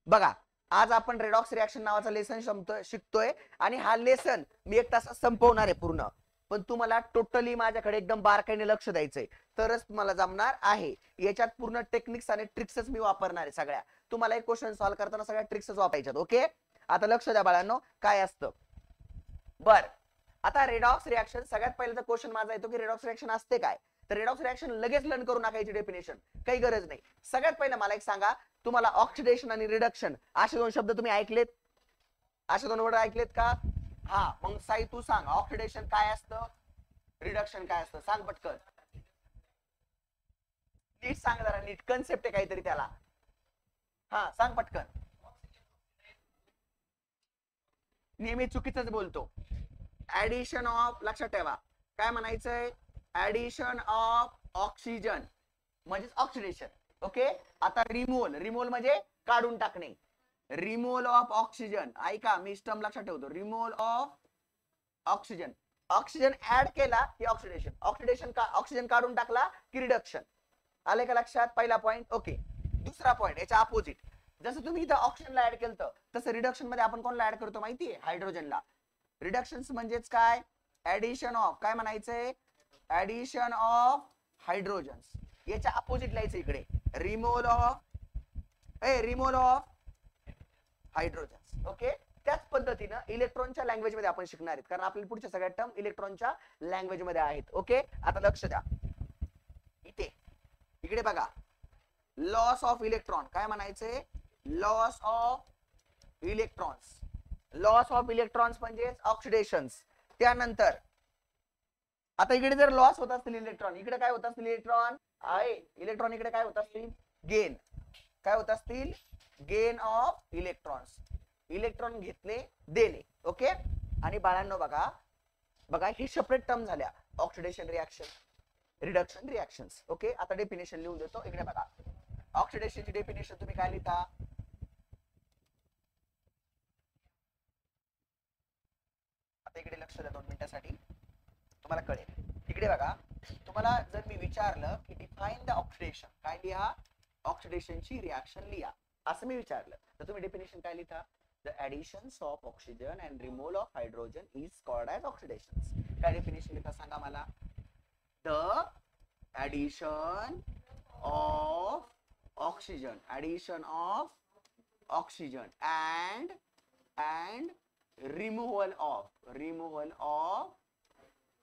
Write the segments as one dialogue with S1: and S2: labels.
S1: बघा, आज आपण रेडॉक्स रिॲक्शन नावाचा लेसन शिकतोय आणि हा लेसन मी 1 तासात संपवणार आहे पूर्ण. पण तुम्हाला टोटली माझ्याकडे एकदम बारकाईने लक्ष द्यायचंय, तरच तुम्हाला जमणार आहे. याच्यात पूर्ण टेक्निक्स आणि ट्रिक्सच मी वापरणार आहे सगळ्या. तुम्हाला एक क्वेश्चन सॉल्व्ह करताना सगळ्या ट्रिक्सच वापरायच्यात. ओके, आता लक्ष द्या बाळांनो, काय असतं. बर, आता रेडॉक्स रिॲक्शन, सगळ्यात पहिला क्वेश्चन माझा येतो की रेडॉक्स रिॲक्शन असते काय. तर रेडॉक्स रिॲक्शन लगेच लर्न करू नका, याची डेफिनेशन काही गरज नाही. सगळ्यात पहिलं मला एक सांगा, तुम्हाला ऑक्सिडेशन आणि रिडक्शन असे 2 शब्द तुम्ही ऐकलेत? असे 2 वर्ड ऐकलेत का? हा, मग साई तू सांग, ऑक्सिडेशन काय असतं, रिडक्शन काय असतं, सांग पटकन. नीट सांग जरा, नीट कन्सेप्ट आहे काहीतरी त्याला. हा सांग पटकन. नेहमी चुकीचंच बोलतो. ऍडिशन ऑफ, लक्षात ठेवा काय म्हणायचंय, ऍडिशन ऑफ ऑक्सिजन म्हणजे ऑक्सिडेशन. ओके, आता रिमूव्हल, रिमूव्हल म्हणजे काढून टाकणे. रिमूव्हल ऑफ ऑक्सिजन, ऐका मी स्टम लक्षात ठेवतो. Removal of oxygen, oxygen add केला की ऑक्सिडेशन, ऑक्सिडेशन का ऑक्सिजन काढून टाकला की रिडक्शन. आले का लक्षात? पहिला पॉइंट. ओके, दुसरा पॉइंट याच्या अपोजिट. जसं तुम्ही इथं ऑक्सिजनला ऍड केलं, तसं रिडक्शन मध्ये आपण कोणला ऍड करतो माहितीये? हायड्रोजनला. रिडक्शन म्हणजेच काय? ऍडिशन ऑफ, काय म्हणायचंय, ऍडिशन ऑफ हायड्रोजन्स. याच्या अपोजिट लिहायचं इकडे, removal of, removal of hydrogens. Okay, त्याच पद्धतीनं इलेक्ट्रॉनच्या लँग्वेज मध्ये आपण शिकणार आहेत, कारण आपल्या पुढच्या सगळ्या टर्म इलेक्ट्रॉनच्या लँग्वेज मध्ये आहेत. ओके, आता लक्ष द्या इथे, इकडे बघा, लॉस ऑफ इलेक्ट्रॉन, काय म्हणायचंय, loss of electrons. Loss of electrons म्हणजे ऑक्सिडेशन्स. त्यानंतर आता इकडे जर लॉस होत असतील इलेक्ट्रॉन, इकडे काय होत असतील इलेक्ट्रॉन आहे, इलेक्ट्रॉन इकडे काय होत असतील, गेन. काय होत असतील, गेन ऑफ इलेक्ट्रॉन्स. इलेक्ट्रॉन घेतले, देणे. ओके, आणि बाळांनो बघा, बघा हे सेपरेट टर्म झाल्या, oxidation reaction, reduction reactions. Okay, आता डेफिनेशन लिहून देतो. इकडे बघा, ऑक्सिडेशनची डेफिनेशन तुम्ही काय लिहिता, आता इकडे लक्ष द्या 2 मिनिटांसाठी, तुम्हाला कळेल. इकडे बघा, तुम्हाला जर मी विचारलं की डिफाइन द ऑक्सिडेशन, काय लिहा, ऑक्सिडेशनची रिॲक्शन लिहा, असं मी विचारलं, तर तुम्ही डेफिनेशन काय लिहिता, the additions of oxygen and removal of hydrogen is called as oxidations. काय डेफिनेशन लिहिता सांगा मला, the addition of oxygen, addition of oxygen and removal of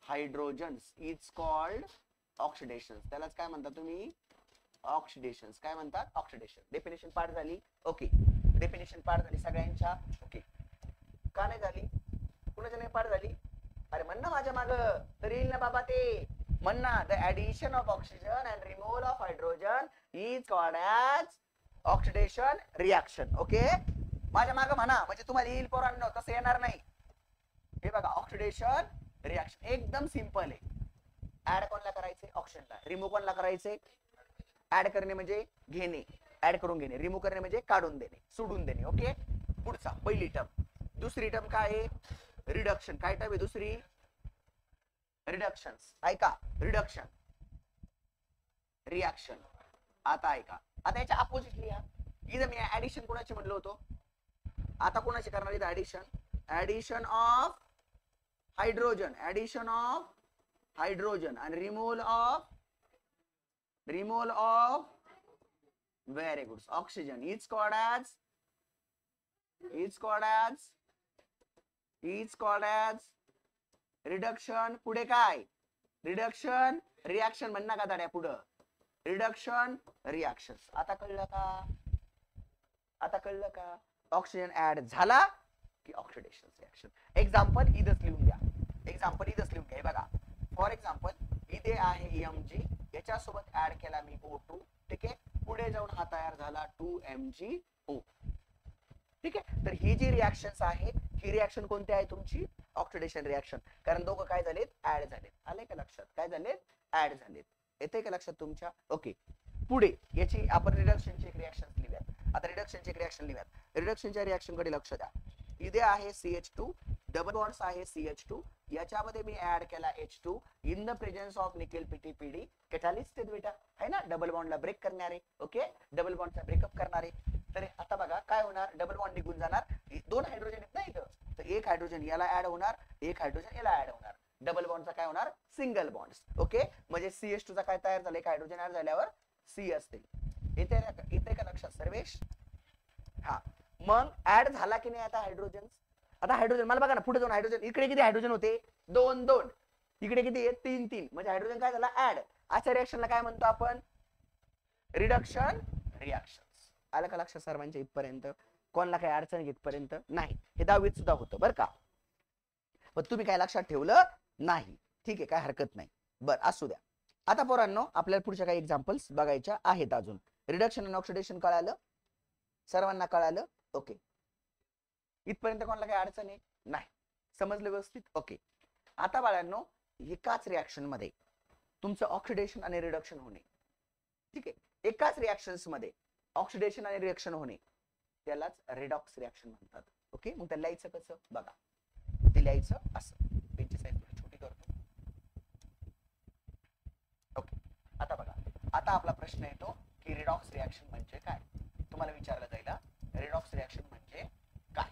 S1: hydrogens is called oxidations. त्यालाच काय म्हणता तुम्ही, ऑक्सिडेशन्स. काय म्हणतात, ऑक्सिडेशन. डेफिनेशन पाठ झाली. ओके, डेफिनेशन पाठ झाली सगळ्यांच्या. ओके, का नाही झाली, कुणाच्या नाही पाठ झाली? अरे म्हण ना माझ्या माग, तर येईल ना बाबा ते. म्हण ना, the addition of oxygen and removal of hydrogen is called as oxidation reaction. Okay, माझ्या मागे म्हणा, म्हणजे तुम्हाला येईल पोरांनो, तसं येणार नाही. हे बघा, ऑक्सिडेशन रिॲक्शन एकदम सिंपल आहे. ऍड कोणला करायचे, ऑक्सिजनला. रिमूव्ह कोणला करायचे, ऍड करणे म्हणजे घेणे, ऍड करून घेणे. रिमूव्ह करणे म्हणजे काढून देणे, सोडून देणे. ओके, पुढचा पहिली टर्म. दुसरी टर्म काय आहे, रिडक्शन. काय टर्म आहे दुसरी, रिडक्शन्स. ऐका, रिडक्शन रिॲक्शन. आता ऐका, आता याच्या अपोजिट लिहा. इथं मी ऍडिशन कोणाची म्हणलो होतो, आता कोणाची करणार इथं addition, addition of hydrogen, addition of hydrogen आणि removal of very good oxygen is called as reduction. पुढे काय, रिडक्शन रिॲक्शन म्हण ना का दाड्या, पुढं रिडक्शन रिॲक्शन. आता कळलं का, आता कळलं का, ऑक्सिजन ऍड झाला की ऑक्सिडेशन रिॲक्शन. एक्झाम्पल इथंच लिहून घ्या, एक्झाम्पल इथंच लिहून घ्या. बघा, फॉर एक्झाम्पल इथे आहे Mg, याच्यासोबत ऍड केला मी O2. ठीक आहे, पुढे जाऊन हा तयार झाला 2MgO. ठीक आहे, तर ही जी रिॲक्शन्स आहे, ही रिॲक्शन कोणती आहे तुमची, ऑक्सिडेशन रिॲक्शन. कारण दोघं काय झालेत, ऍड झालेत. आले का लक्षात, काय झालेत, ऍड झालेत. येते का लक्षात तुमच्या. ओके, पुढे याची आपण रिडक्शनची एक रिॲक्शन लिहूयात. आता रिडक्शनची एक रिॲक्शन लिहूयात. रिडक्शनच्या रिॲक्शन कडे लक्ष द्या. इथे आहे CH2, डबल बॉन्ड्स आहे CH2, याच्यामध्ये मी ऍड केला H2 in the presence of nickel PTPD. Catalyst बेटा आहे ना, डबल बॉन्डला ब्रेक करणारे. ओके, डबल बॉन्डचा ब्रेकअप करणारे. तर आता बघा काय होणार, डबल बॉन्ड निघून जाणार, दोन हायड्रोजन आहेत ना इथं, तर एक हायड्रोजन याला ऍड होणार, एक हायड्रोजन याला ऍड होणार, डबल बॉन्डचा काय होणार, सिंगल बॉन्ड. ओके, म्हणजे CH2 चा काय तयार झाला, एक हायड्रोजन ऍड झाल्यावर C असते. येते का लक्षात सर्वेश? हा, मग ऍड झाला की नाही आता हायड्रोजन, आता हायड्रोजन मला बघा ना पुढे जाऊन हायड्रोजन, इकडे किती हायड्रोजन होते, 2 2, इकडे किती आहे 3 3, म्हणजे हायड्रोजन काय झाला ऍड. अशा रिएक्शनला काय म्हणतो आपण, रिडक्शन रिएक्शन. आलं का लक्षात सर्वांच्या इथपर्यंत? कोणाला काही अडचण घेतपर्यंत नाही, हे 10वीत सुद्धा होतं बरं का, पण तुम्ही काय लक्षात ठेवलं नाही, ठीक आहे, काय हरकत नाही. बर असू द्या. आता पोरांनो आपल्याला पुढच्या काही एक्झाम्पल्स बघायच्या आहेत अजून. रिडक्शन आणि ऑक्सिडेशन कळालं सर्वांना, कळालं? ओके, इथपर्यंत कोणाला काही अडचण आहे नाही, समजलं व्यवस्थित? ओके. आता बाळांनो एकाच रिएक्शन मध्ये तुमचं ऑक्सिडेशन आणि रिडक्शन होणे, ठीक आहे, एकाच रिएक्शन्स मध्ये ऑक्सिडेशन आणि रिएक्शन होणे, त्यालाच रेडॉक्स रिएक्शन म्हणतात. ओके, मग त्याला लिहायचं कसं बघा, ते लिहायचं असं, पेजची साईज थोडी छोटी करतो. ओके, आता बघा, आता आपला प्रश्न येतो की रेडॉक्स रिएक्शन म्हणजे काय, तुम्हाला विचारलं जाईल रेडॉक्स रिएक्शन म्हणजे काय.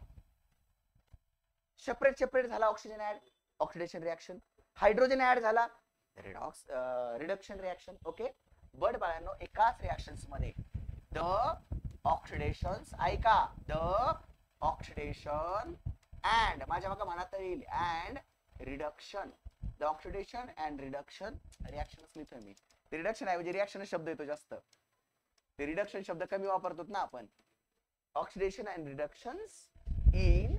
S1: सेपरेट झाला oxygen add, oxidation reaction, hydrogen add झाला, redox reduction reaction. Okay, but बाळांनो एकाच रिएक्शन्स मध्ये द ऑक्सिडेशन्स, ऐका, द ऑक्सिडेशन अँड, माझ्या बघा मनात येईल, and reduction, the oxidation and reduction reactions लिहितोय मी, रिडक्शन ऐवजी रिएक्शन शब्द येतो जास्त, रिडक्शन शब्द कमी वापरतो ना आपण. Oxidation and reductions in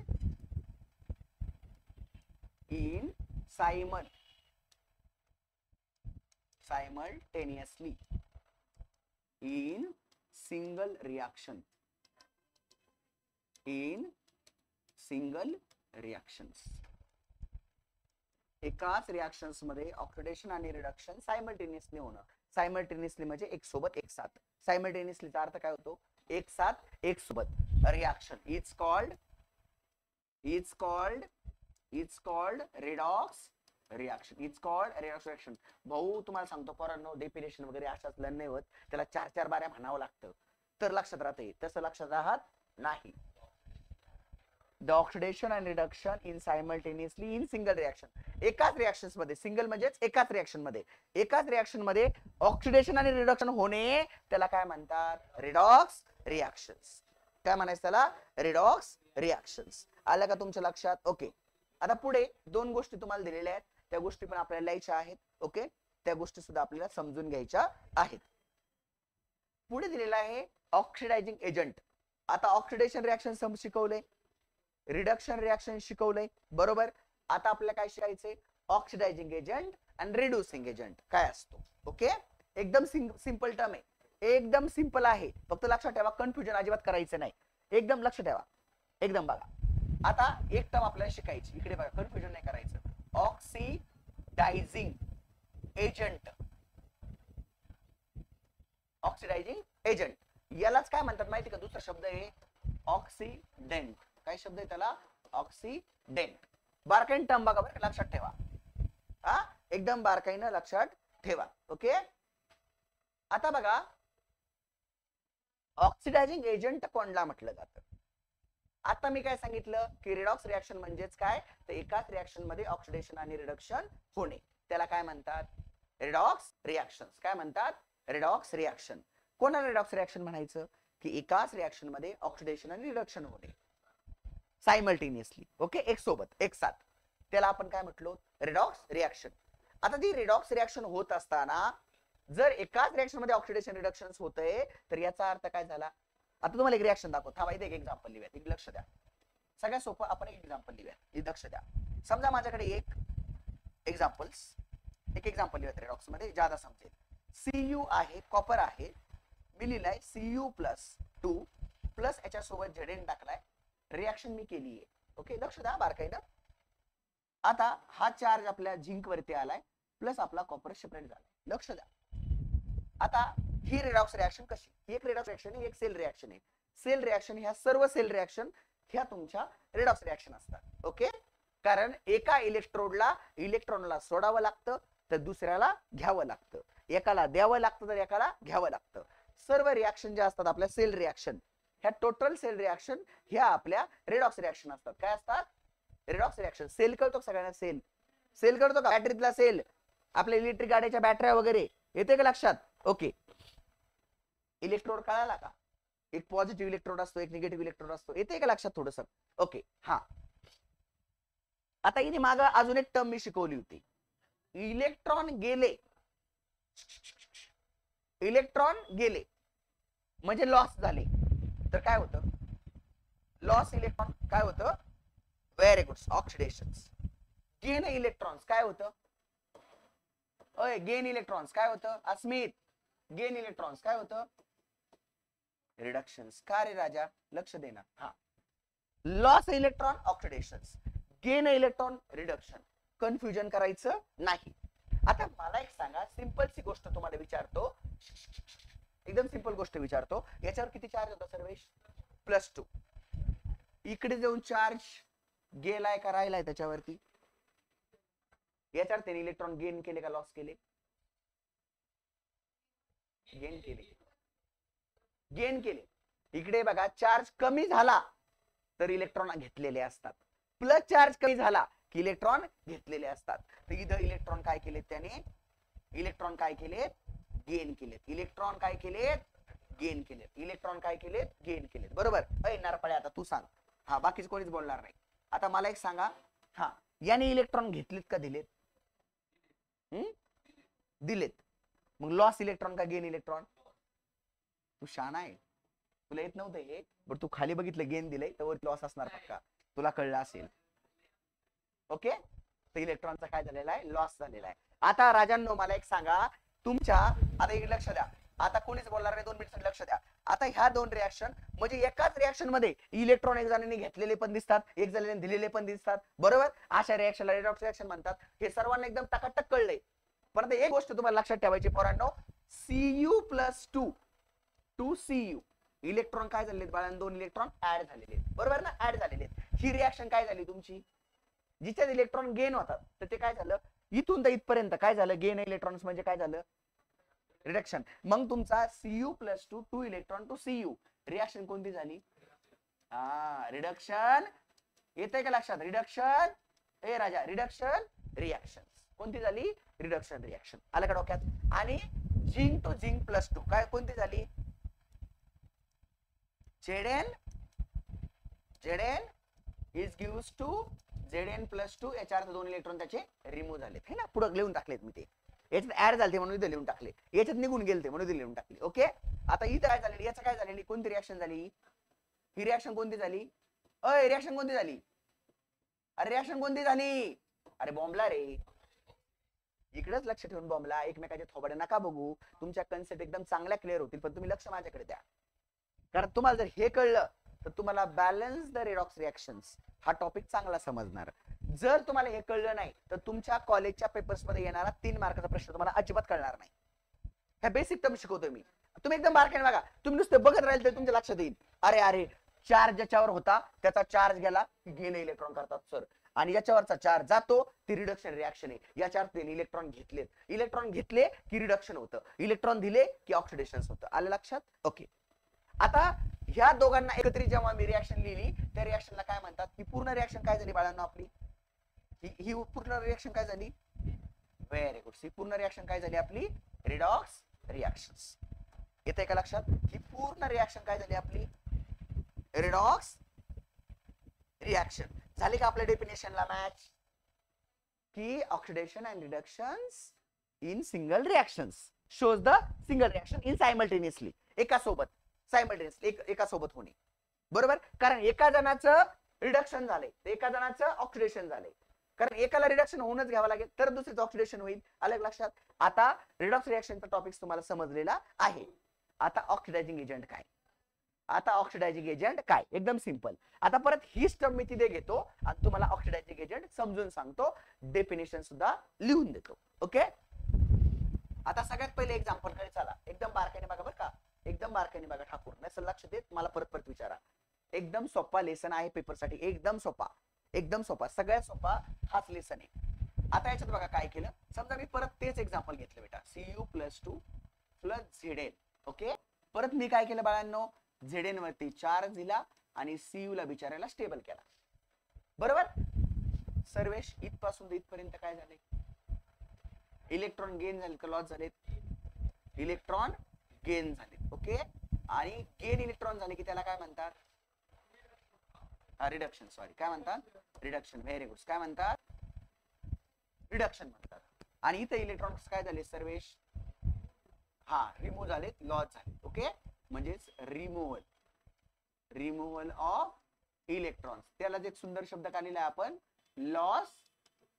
S1: simultaneously in single reaction, in single reactions. एकाच रिएक्शन्स मध्ये ऑक्सिडेशन आणि रिडक्शन सायमल्टेनियसली होणं. सायमल्टेनियसली म्हणजे एक सोबत एक साथ, सायमल्टेनियसलीचा अर्थ काय होतो, एक साथ एक सोबत. Reaction is called redox reaction, is called redox reaction. भाऊ तुम्हाला सांगतो पोरांनो, डेफिनेशन वगैरे अशाच लन नाही होत, त्याला 4 बाऱ्या म्हणावं लागतं तर लक्षात राहते, तसं लक्षात राहत नाही. The oxidation and reduction in simultaneously in single reaction, एकाच रिएक्शन्स मध्ये, सिंगल म्हणजेच एकाच रिएक्शन मध्ये ऑक्सिडेशन आणि रिडक्शन होणे, त्याला काय म्हणतात, रिडॉक्स रिएक्शन्स. काय म्हणायचं त्याला, रिडॉक्स रिएक्शन्स. आलं का तुमच्या लक्षात? ओके, आता पुढे 2 गोष्टी तुम्हाला दिलेल्या आहेत, त्या गोष्टी पण आपल्याला लिहायच्या आहेत. ओके, त्या गोष्टी सुद्धा आपल्याला समजून घ्यायच्या आहेत. पुढे दिलेला आहे ऑक्सिडायझिंग एजंट. आता ऑक्सिडेशन रिएक्शन शिकवले, रिडक्शन रिएक्शन शिकवलंय बरोबर. आता आपल्याला काय शिकायचंय, ऑक्सिडायझिंग एजंट आणि रिड्युसिंग एजंट काय असतो. ओके, एकदम सिंपल टर्म आहे, एकदम सिंपल आहे, फक्त लक्षात ठेवा, कन्फ्युजन अजिबात करायचं नाही, एकदम लक्ष ठेवा, एकदम बघा. आता एक टर्म आपल्याला शिकायची, इकडे बघा, कन्फ्युजन नाही करायचं. ऑक्सिडायझिंग एजंट, ऑक्सिडायझिंग एजंट यालाच काय म्हणतात माहिती का, दुसरा शब्द आहे ऑक्सिडेंट. काय शब्द आहे त्याला, ऑक्सिडेंट. बारकाईन टर्म बघा बरं, लक्षात ठेवा, हा एकदम बारकाईनं लक्षात ठेवा. ओके, आता बघा ऑक्सिडायझिंग एजंट कोणला म्हटलं जातं. आता मी काय सांगितलं की रिडॉक्स रिएक्शन म्हणजेच काय, तर एकाच रिएक्शन मध्ये ऑक्सिडेशन आणि रिडक्शन होणे, त्याला काय म्हणतात, रिडॉक्स रिएक्शन. काय म्हणतात, रिडॉक्स रिएक्शन. कोणाला रिडॉक्स रिएक्शन म्हणायचं, की एकाच रिएक्शन मध्ये ऑक्सिडेशन आणि रिडक्शन होणे सायमल्टेनियसली. ओके, एक सोबत एक साथ, त्याला आपण काय म्हटलो, रिडॉक्स रिएक्शन. आता ती रिडॉक्स रिएक्शन होत असताना जर एकाच रिएक्शन मध्ये ऑक्सिडेशन रिडक्शन होतंय, तर याचा अर्थ काय झाला. आता तुम्हाला एक रिएक्शन दाखवतो, हा माहिती एक एक्झाम्पल लिहूया, एक लक्ष द्या, सगळ्यात सोपं आपण एक एक्झाम्पल लिहूया, लक्ष द्या. समजा माझ्याकडे एक एक्झाम्पल लिहूया रिडॉक्स मध्ये, ज्यादा समजेल. Cu आहे, कॉपर आहे, मी लिहिलाय Cu+2 प्लस याच्या सोबत Zn टाकलाय, रिएक्शन मी केली आहे. ओके, लक्ष द्या बारकाईनं. आता हा चार्ज आपल्या झिंक वरती आलाय, प्लस आपला कॉपर सेपरेट झालाय, लक्ष द्या. आता ही रिडॉक्स रिएक्शन कशी, एक रिडॉक्स रिएक्शन एक सेल रिएक्शन आहे. सेल रिएक्शन ह्या सर्व सेल रिएक्शन ह्या तुमच्या रिडॉक्स रिएक्शन असतात. ओके, कारण एका इलेक्ट्रॉनला सोडावं लागतं तर दुसऱ्याला घ्यावं लागतं, एकाला द्यावं लागतं तर एकाला घ्यावं लागतं. सर्व रिएक्शन जे असतात आपल्या सेल रिएक्शन ह्या टोटल सेल रिॲक्शन ह्या आपल्या रेडॉक्स रिॲक्शन असतात. काय असतात? Redox reaction. सेल कळतो सगळ्यांना? सेल सेल कळतो का? बॅटरीतला सेल, आपल्या इलेक्ट्रिक गाड्याच्या बॅटऱ्या वगैरे, येते का लक्षात? ओके. इलेक्ट्रोड कळाला का? एक पॉझिटिव्ह इलेक्ट्रोड असतो, एक निगेटिव्ह इलेक्ट्रोड असतो, येते का लक्षात थोडस? ओके. हा, आता इथे माग अजून एक टर्म मी शिकवली होती. इलेक्ट्रॉन गेले, इलेक्ट्रॉन गेले म्हणजे लॉस झाले, तर काय होतं? लॉस इलेक्ट्रॉन काय होतं? Very good, oxidation. Gain electrons काय होतं? ओय, गेन इलेक्ट्रॉन्स काय होतं? अस्मित, गेन इलेक्ट्रॉन्स काय होतं? रिडक्शन्स. का रे राजा? लक्ष देना. हा, loss electron oxidation, gain electron reduction. Confusion करायचं नाही. आता मला एक सांगा, सिंपल सी गोष्ट तुम्हाला विचारतो, एकदम सिंपल गोष्ट विचारतो. याच्यावर किती चार्ज होता सर्वेश? +2. इकडे जाऊन चार्ज गेलाय का राहिलाय त्याच्यावरती? याच्यावर त्याने इलेक्ट्रॉन गेन केले का लॉस केले? गेन केले, गेन केले. इकडे बघा, चार्ज कमी झाला तर इलेक्ट्रॉन घेतलेले असतात, प्लस चार्ज कमी झाला की इलेक्ट्रॉन घेतलेले असतात. तर इथं इलेक्ट्रॉन काय केलेत त्याने? इलेक्ट्रॉन काय केलेत? गेन केलेत. इलेक्ट्रॉन काय केलेत? गेन केलेत. इलेक्ट्रॉन काय केलेत? गेन केलेत. बरोबर. नारपळे, आता तू सांग. हा, बाकीच कोणीच बोलणार नाही. आता मला एक सांगा, हा, याने इलेक्ट्रॉन घेतलेत का दिलेत? दिलेत. मग लॉस इलेक्ट्रॉन का गेन इलेक्ट्रॉन? तू शहाणा आहे, तुला येत नव्हतं हे, बरं तू खाली बघितलं गेन दिलंय, तर लॉस असणार पक्का, तुला कळलं असेल. ओके. तर इलेक्ट्रॉनचा काय झालेला आहे? लॉस झालेला आहे. आता राजांनो मला एक सांगा, तुमच्या, आता एक लक्ष द्या, आता कोणीच बोलणार नाही, 2 मिनिट लक्ष द्या. आता ह्या दोन रिॲक्शन म्हणजे एकाच रिॲक्शन मध्ये इलेक्ट्रॉन एक जणांनी घेतलेले पण दिसतात, एक जणांनी दिलेले पण दिसतात, बरोबर. अशा रिॲक्शनला रेडॉक्स रिॲक्शन म्हणतात. हे सर्वांना एकदम टकाटक कळलंय. पण एक गोष्ट तुम्हाला लक्षात ठेवायची पोरांनो, Cu+2 टू Cu इलेक्ट्रॉन काय झालेत बाळांनो? 2 इलेक्ट्रॉन ऍड झालेले, बरोबर ना? ऍड झालेले. ही रिॲक्शन काय झाली तुमची? जिच्यात इलेक्ट्रॉन गेन होतात, तर ते काय झालं? इथून तर इथपर्यंत काय झालं? गेन इलेक्ट्रॉन्स म्हणजे काय झालं? रिडक्शन. मग तुमचा Cu+2 2 electron to Cu reaction कोणती झाली? रिडक्शन. येतंय का लक्षात? रिडक्शन. ए राजा, रिडक्शन रिॲक्शन कोणती झाली? Reduction reaction. आलं का डोक्यात? आणि झिंक टू झिंक+2 काय कोणती झाली? Zn is gives to Zn+2. याच्या अर्थ 2 इलेक्ट्रॉन त्याचे रिमूव्ह झालेत, है ना? पुढे लिहून टाकलेत मी ते. याच्यात ऍड झाले म्हणून इथे लिहून टाकले, याच्यात निघून गेलते म्हणून इथे लिहून टाकले. ओके. आता इथं काय झालेली? याचं काय झालेली? कोणती रिॲक्शन झाली? ही रिॲक्शन कोणती झाली? रिॲक्शन कोणती झाली? अरे रिॲक्शन कोणती झाली? अरे बॉम्बला रे, इकडेच लक्ष ठेवून बॉम्बला. एकमेकाच्या थोबाडे नका बघू, तुमच्या कन्सेप्ट एकदम चांगल्या क्लिअर होतील, पण तुम्ही लक्ष माझ्याकडे द्या. कारण तुम्हाला जर हे कळलं तर तुम्हाला बॅलन्स द रेडॉक्स रिॲक्शन्स हा टॉपिक चांगला समजणार. जर तुम्हाला हे कळलं नाही तर तुमच्या कॉलेजच्या पेपर्स मध्ये येणारा 3 मार्काचा प्रश्न तुम्हाला अजिबात कळणार नाही. ह्या बेसिक टर्म शिकवतोय मी, तुम्ही एकदम बारकाईने बघा. तुम्ही नुसते बघत राहिले तर तुमच्या लक्षात येईल, अरे अरे चार्ज ज्याच्यावर होता त्याचा चार्ज गेला गेन इलेक्ट्रॉन करतात सर, आणि याच्यावरचा चार्ज जातो ती रिडक्शन रिॲक्शन आहे. याच्यावर ते इलेक्ट्रॉन घेतलेत, इलेक्ट्रॉन घेतले की रिडक्शन होतं, इलेक्ट्रॉन दिले की ऑक्सिडेशन होतं. आलं लक्षात? ओके. आता ह्या दोघांना एकत्रित जेव्हा मी रिॲक्शन लिहिली, त्या रिॲक्शनला काय म्हणतात? ही पूर्ण रिॲक्शन काय झाली बाळांनो आपली? ही पूर्ण रिॲक्शन काय झाली? Very good. ही पूर्ण रिॲक्शन काय झाली आपली? Redox reactions. येतंय का लक्षात? ही पूर्ण रिॲक्शन काय झाली आपली? Redox reaction. झाली का आपल्या डेफिनेशनला मॅच? की oxidation and reductions in single reactions shows the single reaction in simultaneously, एका सोबत सायमल्टेनियसली एका सोबत होणे, बरोबर. कारण एका जणाचं रिडक्शन झाले, एका जणाचं ऑक्सिडेशन झाले, कारण एकाला रिडक्शन होऊनच घ्यावं लागेल तर दुसरीचं ऑक्सिडेशन होईल. आलं लक्षात? आता रिडॉक्स रिॲक्शनचा टॉपिक तुम्हाला समजलेला आहे. आता ऑक्सिडायझिंग एजंट काय? आता ऑक्सिडायझिंग एजंट काय? एकदम सिंपल. आता परत ही स्टर्म मी तिथे घेतो आणि तुम्हाला ऑक्सिडायझिंग एजंट समजून सांगतो, डेफिनेशन सुद्धा लिहून देतो. ओके. आता सगळ्यात पहिले एक्झाम्पल कडे चला, एकदम बारकाईने बघा बरं का, एकदम बारकाईने बघा ठाकूर, नाही लक्ष देत मला परत विचारा. एकदम सोपा लेसन आहे पेपर साठी, एकदम सोपा, एकदम सोपा, सगळ्यात सोपा हाच लेसन आहे. आता याच्यात बघा काय केलं, समजा मी परत तेच एक्झाम्पल घेतलं बेटा, Cu+2 + Zn. ओके. परत मी काय केलं बाळांनो, झेड वरती चार्ज दिला आणि सीयू ला बिचारायला स्टेबल केला. बरोबर. सर्वेश इथपासून इथपर्यंत काय झाले? इलेक्ट्रॉन गेन झाले का लॉस झाले? इलेक्ट्रॉन गेन झाले. ओके. आणि गेन इलेक्ट्रॉन झाले की त्याला काय म्हणतात? रिडक्शन. सॉरी, काय म्हणतात? रिडक्शन. Very good. काय म्हणतात? रिडक्शन म्हणतात. आणि इथे इलेक्ट्रॉन काय झाले सर्वेश? रिमूव्ह झाले, लॉस झाले. ओके. म्हणजेच रिमूव्हल ऑफ इलेक्ट्रॉन्स. त्याला एक सुंदर शब्द काढलेला आहे आपण, लॉस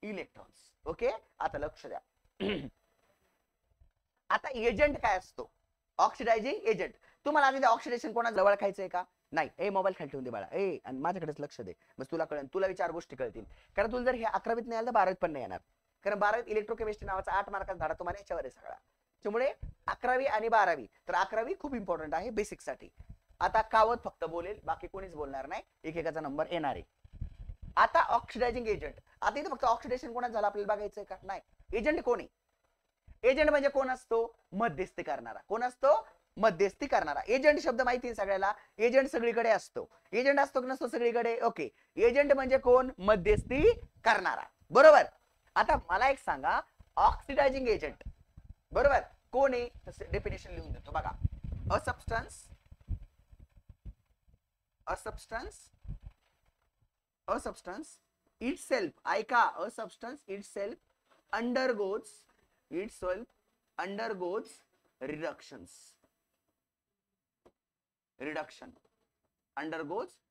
S1: इलेक्ट्रॉन्स. ओके. आता लक्ष द्या. आता एजंट काय असतो? Oxidizing agent. तुम्हाला आधी ऑक्सिडेशन कोणा जवळ खायचंय का? नाही. ए मोबाईल खाली ठेवून दे बाळा. आणि माझ्याकडेच लक्ष दे. बस तुला कळेल, तुला विचार गोष्टी कळतील. कारण तुला जर हे 11वीत नाही आलं तर 12वीत पण नाही येणार. कारण 12वीत इलेक्ट्रोकेमिस्ट्री नावाचा 8 मार्काचा धडा तुम्हाला याच्यावर आहे सगळा. त्यामुळे 11वी आणि 12वी, तर 11वी खूप इम्पॉर्टंट आहे बेसिक साठी. आता कावत फक्त बोलेल, बाकी कोणीच बोलणार नाही. एकेकाचा नंबर येणार आहे. आता ऑक्सिडायझिंग एजंट. आता इथे फक्त ऑक्सिडेशन कोणाच झालं आपल्याला बघायचंय का? नाही. एजंट कोण आहे? एजंट म्हणजे कोण असतो? मध्यस्थी करणारा. कोण असतो? मध्यस्थी करणारा. एजंट शब्द माहिती आहे सगळ्याला. एजंट सगळीकडे असतो. एजंट असतो की नसतो सगळीकडे? ओके. एजंट म्हणजे कोण? मध्यस्थी करणारा. बरोबर. आता मला एक सांगा, ऑक्सिडायझिंग एजंट बरोबर कोण आहे? डेफिनेशन लिहून देतो बघा. अ सबस्टन्स itself, ऐका, a substance itself undergoes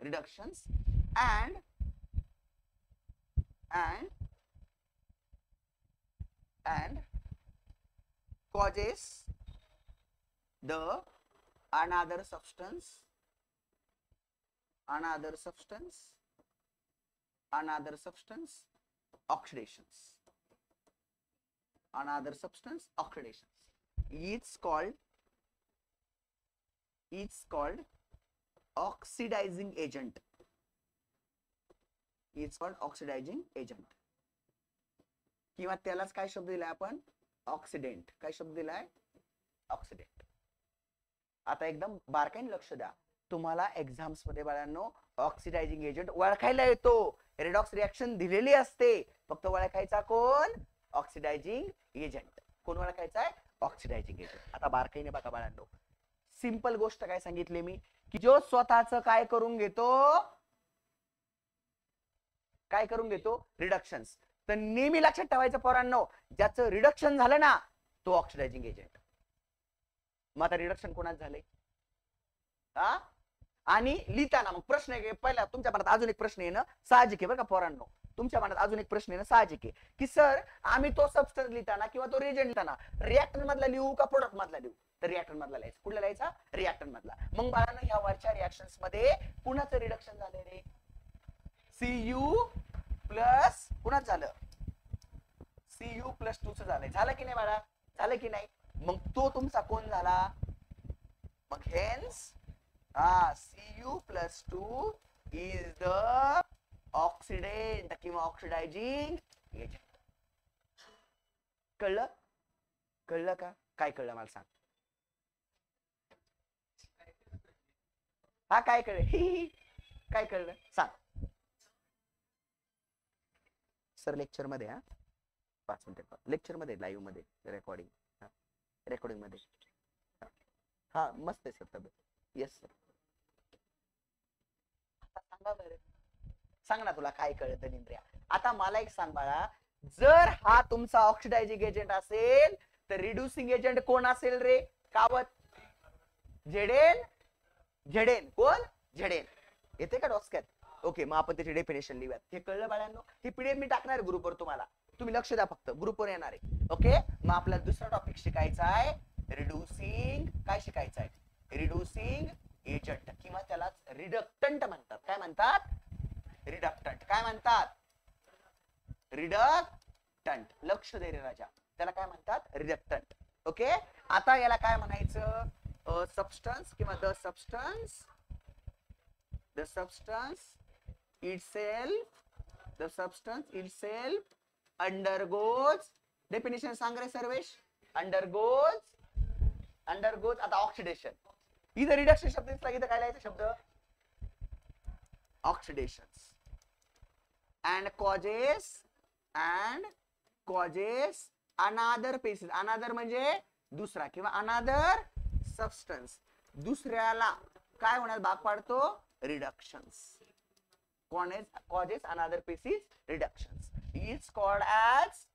S1: reductions and causes the another substance oxidations. It's called oxidizing agent. किंवा त्यालाच काय शब्द दिलाय आपण? ऑक्सिडेंट. काय शब्द दिलाय? ऑक्सिडेंट. आता एकदम बारकाईने लक्ष द्या. तुम्हाला एक्झाम्स मध्ये बाळांनो ऑक्सिडायझिंग एजंट ओळखायला येतो. रेडॉक्स रिएक्शन दिलेली असते. फक्त ओळखायचा कोण? Oxidizing agent. कोण ओळखायचा आहे? Oxidizing agent. आता बारकाईने बघा बाळांनो. सिंपल गोष्ट काय सांगितली मी, की जो स्वतःच काय करून घेतो? रिडक्शन्स. तर नेहमी लक्षात ठेवायचं पोरांनो, ज्याचं रिडक्शन झालं ना तो ऑक्सिडायझिंग एजंट. मग आता रिडक्शन कोणाच झाले? आणि लिहिताना मग प्रश्न आहे, पहिला तुमच्या मनात अजून एक प्रश्न येणं साहजिक आहे बरं का पोरांनो. तुमच्या मनात अजून एक प्रश्न येणं साहजिक आहे, की सर आम्ही तो सबस्टन्स लिहिताना किंवा तो रिएजंट लिहिताना रिएक्टर मधला लिहू का प्रोडक्ट मधला लिहू? तर रिएक्टर मधला लिहायचा. कुठला लिहायचा? रिएक्टर मधला. मग बाळांनो ह्या वरच्या रिएक्शन्स मध्ये कुणाचं रिडक्शन झालंय रे? Cu प्लस कुणाच झालं? Cu+2 झालंय. झालं की नाही बाळा? झालं की नाही? मग तो तुमचा कोण झाला? मग hence Cu+2 is the oxidant किंवा ऑक्सिडायझिंग एजंट. कळलं का? काय कळलं मला सांग. काय कळलं? काय कळलं सांग. सर लेक्चर मध्ये 5 मिनिट लेक्चर मध्ये, लाईव्ह मध्ये, रेकॉर्डिंग मध्ये. मस्त आहे सर तब्येत. Yes sir. सांग ना तुला काय कळतं निंद्रिया. आता मला एक सांग बाळा, जर हा तुमचा ऑक्सिडायझिंग एजंट असेल तर रिड्युसिंग एजंट कोण असेल रे? कावत. झेडेन. कोण? झेडेन. येते का डॉक्यात? ओके. मग आपण त्याची डेफिनेशन लिहूयात. हे कळलं बाळांनो? ही पीडीएफ मी टाकणार आहे ग्रुपवर तुम्हाला. तुम्ही लक्ष द्या फक्त, ग्रुपवर येणार आहे. ओके. मग आपल्याला दुसरा टॉपिक शिकायचा आहे रिड्युसिंग. काय शिकायचं आहे? रिड्युसिंग एजंट किंवा त्याला रिडक्टंट म्हणतात. काय म्हणतात? रिडक्टंट. काय म्हणतात? रिडक्टंट. लक्ष दे रे राजा. त्याला काय म्हणतात? रिडक्टंट. ओके. आता याला काय म्हणायचं? सबस्टन्स किंवा the substance itself undergoes. Definition सांग रे सर्वेश. अंडरगोज आता ऑक्सिडेशन. इथं रिडक्शन शब्द दिसला, इथं काय लिहायचा शब्द oxidation. and causes another species. another म्हणजे दुसरा किंवा another substance, दुसऱ्याला काय होण्यास भाग पाडतो, रिडक्शन्स. causes another species reductions is called as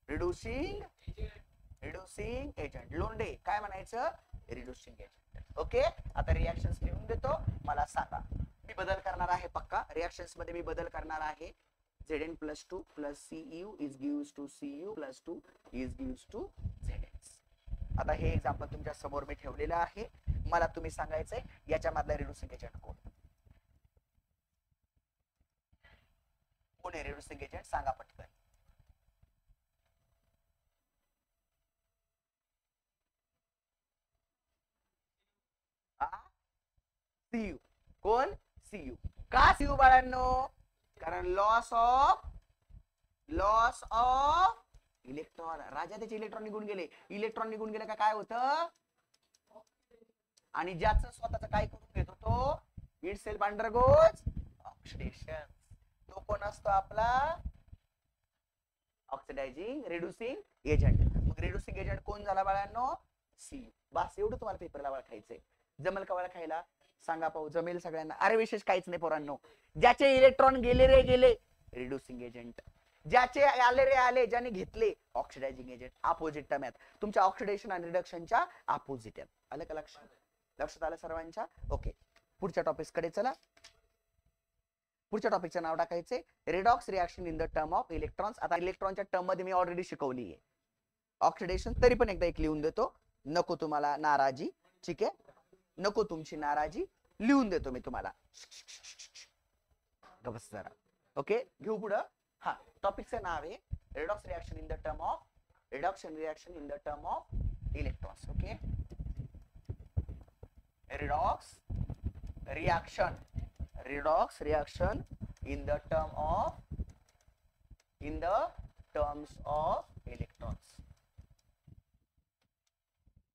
S1: reducing agent. Londhe काय म्हणायचं, रिड्युसिंग एजंट. ओके, आता रिएक्शन्स लिहून देतो, मला सांगा. मी बदल करणार आहे पक्का, रिएक्शन्स मध्ये मी बदल करणार आहे. Zn plus 2 plus Cu is gives to Cu plus 2 is gives to Zn. आता हे एक्झाम्पल तुमच्या समोर मी ठेवलेलं आहे. मला तुम्ही सांगायचंय याच्यामधला रिड्युसिंग एजंट कोण आहे. रिड्युसिंग एजंट सांगा पटकन. Cu. कोण, Cu. का Cu बाळांनो, कारण लॉस ऑफ इलेक्ट्रॉन. राजा त्याचे इलेक्ट्रॉन निघून गेले. इलेक्ट्रॉन निघून गेले का काय होतं, आणि ज्याचं स्वतःच काय करून घेतो तो इट सेल्फ अंडरगोज ऑक्सिडेशन. तो कोण असतो आपला ऑक्सिडायझिंग रिड्युसिंग एजंट. मग रिड्युसिंग एजंट कोण झाला बाळांनो, Cu. बस एवढं तुम्हाला पेपरला खायचंय. जमल का वाळ खायला, सांगा पाहू. जमेल सगळ्यांना. अरे विशेष काहीच नाही पोरांनो. ज्याचे इलेक्ट्रॉन गेले रे गेले, रिड्युसिंग एजंट. ज्याचे आले रे आले, ज्याने घेतले, ऑक्सिडायझिंग एजंट. अपोजिट टर्म आहेत तुमच्या ऑक्सिडेशन आणि रिडक्शनच्या अपोजिट आहेत. आलं का लक्षात आलं सर्वांच्या. ओके, पुढच्या टॉपिक्स कडे चला. पुढच्या टॉपिकचं नाव टाकायचे redox reaction in the term of electrons. आता इलेक्ट्रॉनच्या टर्म मध्ये मी ऑलरेडी शिकवली आहे ऑक्सिडेशन, तरी पण एकदा एक लिहून देतो. नको तुम्हाला नाराजी, ठीक आहे, नको तुमची नाराजी, लिहून देतो मी तुम्हाला. बस जरा. ओके, घेऊ पुढं. हा, टॉपिकचं नाव आहे redox reaction in the term of electrons. Okay, redox reaction in the terms of electrons.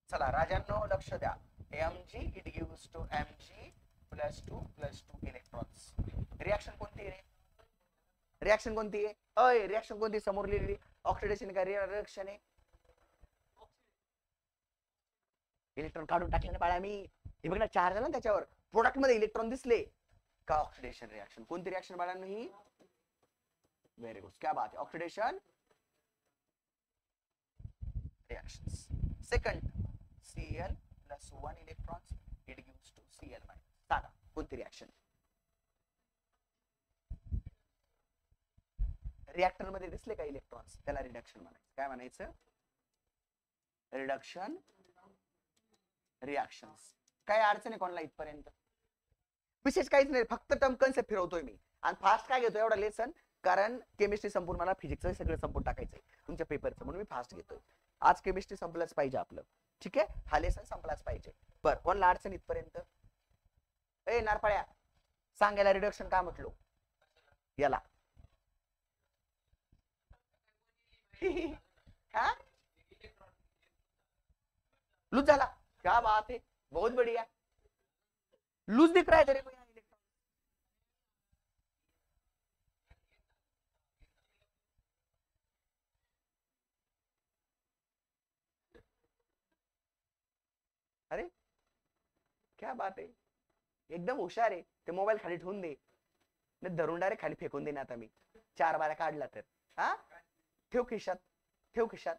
S1: चला राजांनो लक्ष द्या. Mg it gives to Mg plus 2 electrons. Reaction कोणती आहे, रिएक्शन कोणती आहे, रिएक्शन कोणती समोर लिहिलेली, ऑक्सिडेशन का रिएक्शन आहे. इलेक्ट्रॉन काढून टाकले ना बाळा मी. हे बघ ना, चार्ज आला ना त्याच्यावर, प्रोडक्ट मध्ये इलेक्ट्रॉन दिसले का, ऑक्सिडेशन रिएक्शन. कोणती रिएक्शन बाळांनो ही, व्हेरी गुड, क्या बात है, oxidation reactions. Second Cl plus 1 electrons it gives to Cl minus. सांगा कोणती रिएक्शन. रिएक्टर मध्ये दिसले का इलेक्ट्रॉन्स, त्याला रिडक्शन म्हणायचं. काय म्हणायचं, रिडक्शन रिएक्शन्स. काय अडचण आहे कोणाला इथपर्यंत, विशेष काहीच नाही, फक्त टर्म कन्सेप्ट फिरवतोय मी. आणि फास्ट काय घेतोय एवढा लेसन, कारण केमिस्ट्री संपूर्ण मला फिजिक्सचं सगळं संपूर्ण टाकायचंय तुमच्या पेपरचं, म्हणून मी फास्ट घेतोय. आज केमिस्ट्री संपलंच पाहिजे आपलं, ठीक आहे, हा लेसन संपलाच पाहिजे. बर, कोणाला अडचण इथपर्यंत, ए नारपाळ्या सांगायला रिडक्शन का म्हटलो याला. हा लूज झाला, क्या बात है, बहुत बढ़िया. लूज दिख रहा है तेरे को यहाँ इलेक्ट्रॉन. अरे क्या बात है, एकदम हुशार आहे. ते मोबाईल खाली ठेवून दे, धरून डायरेक्ट खाली फेकून दे ना. आता मी 4 बारा काढला तर, हा ठेव खिशात, ठेव खिशात.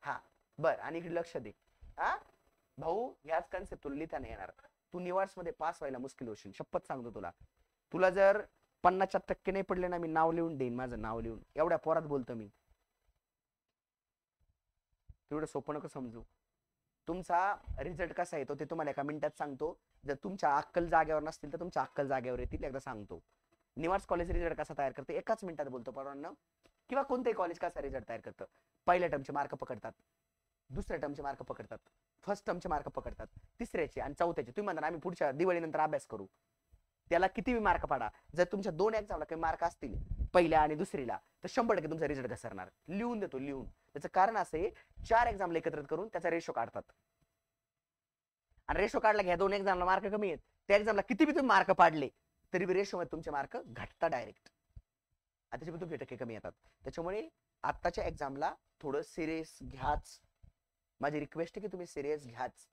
S1: हा बर, आणि इकडे लक्ष दे. हा भाऊ, ह्याच कन्सेप्ट तुला लिहिता नाही येणार. तू निवार्स मध्ये पास व्हायला मुश्किल होशील, शपथ सांगतो तुला. तुला जर 50% नाही पडले ना, मी नाव लिहून देईन, माझं नाव लिहून. एवढ्या पोरात बोलतो मी, तेवढं सोपं नको समजू. तुमचा रिझल्ट कसा येतो ते तुम्हाला एका मिनिटात सांगतो. जर तुमच्या अक्कल जागेवर नसतील तर तुमच्या अक्कल जागेवर येतील, एकदा सांगतो. निवार्स कॉलेज रिझल्ट कसा तयार करते एकाच मिनिटात बोलतो पोरांनो. किंवा कोणतेही कॉलेज कसा रिझल्ट तयार करतं, पहिल्या टर्मचे मार्क पकडतात, दुसऱ्या टर्मचे मार्क पकडतात, फर्स्ट टर्मचे मार्क पकडतात, तिसऱ्याचे आणि चौथ्याचे. तुम्ही म्हणता आम्ही पुढच्या दिवाळीनंतर अभ्यास करू, त्याला किती मार्क पाडा. जर तुमच्या 2 एक्झामला काही मार्क असतील पहिल्या आणि दुसरीला तर 100% तुमचा रिझल्ट घसरणार. लिहून देतो लिहून. त्याचं कारण असं आहे 4 एक्झामला एकत्रित करून त्याचा रेशो काढतात आणि रेशो काढला घ्या 2 एक्झामला मार्क कमी आहेत त्या एक्झामला किती बी तुम्ही मार्क पाडले तरी बी रेशो मध्ये तुमचे मार्क घटतात डायरेक्ट आणि त्याचे तुमचे टक्के कमी येतात. त्याच्यामुळे आत्ताच्या एक्झामला थोडं सिरियस घ्याच. माझी रिक्वेस्ट आहे की तुम्ही सिरियस घ्याच.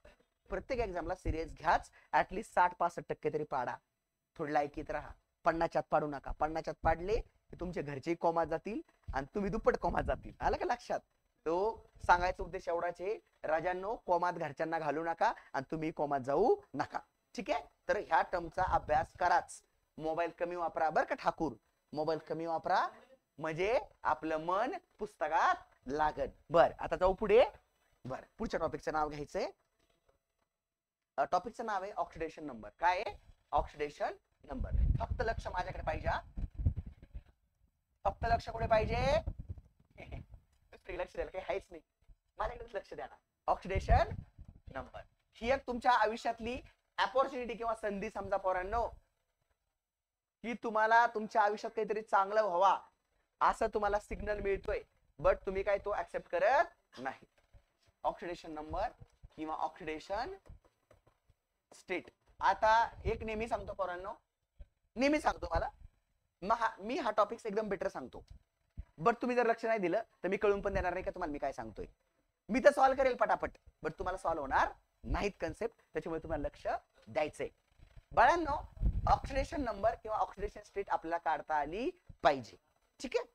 S1: प्रत्येक एक्झामला सिरियस घ्याच. ऍटलीस्ट 60-65% तरी पाडा. थोडी लायकीत राहा. 50च्यात पाडू नका. 50च्यात पाडले की तुमचे घरचे कॉमात जातील आणि तुम्ही दुप्पट कॉमात जातील. आलं का लक्षात. तो सांगायचा उद्देश एवढाच आहे राजांनो कॉमात घरच्यांना घालू नका आणि तुम्ही कॉमात जाऊ नका. ठीक आहे. तर ह्या टर्मचा अभ्यास कराच. मोबाईल कमी वापरा बरं का ठाकूर. मोबाईल कमी वापरा म्हणजे आपलं मन पुस्तकात लागत. बर आता जाऊ पुढे. बर पुढच्या टॉपिकचं नाव घ्यायचंय. टॉपिकचं नाव आहे ऑक्सिडेशन नंबर. काय आहे ऑक्सिडेशन नंबर. फक्त लक्ष माझ्याकडे पाहिजे. फक्त लक्ष कुठे पाहिजे. लक्ष द्यायला काही हायच नाही. माझ्याकडेच लक्ष द्या ना. ऑक्सिडेशन नंबर ही एक तुमच्या आयुष्यातली अपॉर्च्युनिटी किंवा संधी समजा पोरांनो की तुम्हाला तुमच्या आयुष्यात काहीतरी चांगलं व्हावा असं तुम्हाला सिग्नल मिळतोय बट तुम्ही काय तो ऍक्सेप्ट करत नाही. ऑक्सिडेशन नंबर किंवा ऑक्सिडेशन स्टेट. आता एक नेहमी सांगतो पोरांनो नेहमी सांगतो मला मी हा टॉपिक एकदम बेटर सांगतो बट तुम्ही जर लक्ष नाही दिलं तर मी कळून पण देणार नाही का तुम्हाला मी काय सांगतोय. मी तर सॉल्व्ह करेल पटापट बट तुम्हाला सॉल्व्ह होणार नाहीत कन्सेप्ट. त्याच्यामुळे तुम्हाला लक्ष द्यायचंय. बाळांनो ऑक्सिडेशन नंबर किंवा ऑक्सिडेशन स्टेट आपल्याला काढता आली पाहिजे. ठीक आहे.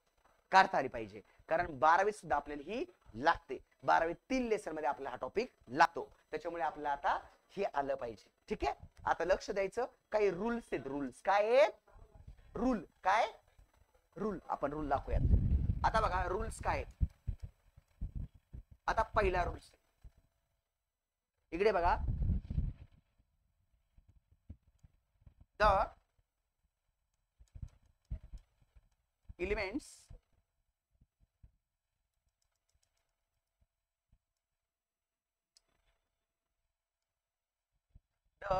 S1: काढता आली पाहिजे कारण 12वीत सुद्धा आपल्याला ही लागते. 12वीत 3 लेसन मध्ये आपला हा टॉपिक लागतो. त्याच्यामुळे आपल्याला आता हे आलं पाहिजे. ठीक आहे. आता लक्ष द्यायचं. काही रूल्स आहेत. रूल्स काय आहेत. रूल काय रूल आपण रूल दाखवूयात. आता बघा रूल्स काय आहेत. आता पहिला रूल्स इकडे बघा. The elements the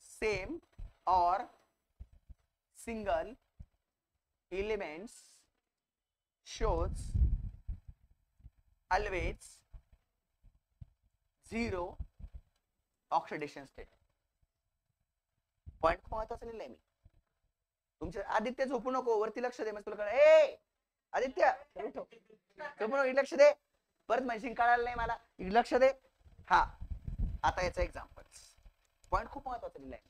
S1: same or single elements shows always zero oxidation state. Point महत्वाचा लिहिलंय मी. तुमचे आदित्य झोपू नको वरती लक्ष दे. मग तुला कळ ए आदित्य झोपू नको लक्ष दे. परत म्हणशील कळालं नाही मला. लक्ष दे. हा आता याचा एक्झाम्पल पॉइंट खूप महत्वाचा लिहिलाय.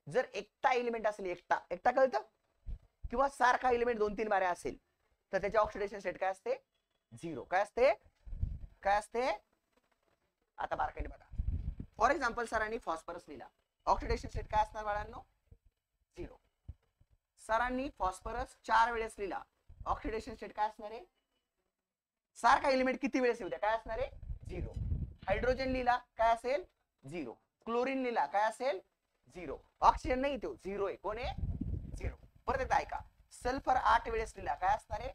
S1: जर एकटा एलिमेंट असेल एकटा एकटा कळतं किंवा सारखा एलिमेंट 2-3 बाऱ्या असेल तर त्याचे ऑक्सिडेशन स्टेट काय असते 0. काय असते काय असते. आता बारकाईने बघा. फॉर एक्झाम्पल सरांनी फॉस्फरस लिहिला. ऑक्सिडेशन स्टेट काय असणार बाळांनो 0. सरांनी फॉस्फरस 4 वेळेस लिहिला. ऑक्सिडेशन स्टेट काय असणार आहे. सारखा एलिमेंट किती वेळेस येऊ द्या काय असणार आहे 0. हायड्रोजन लिहिला काय असेल 0. क्लोरीन लिहिला काय असेल 0. ऑक्सिजन नाही तो 0 आहे. कोण आहे 0. परत एकदा ऐका. सल्फर 8 वेळेस लिहिला काय असणार आहे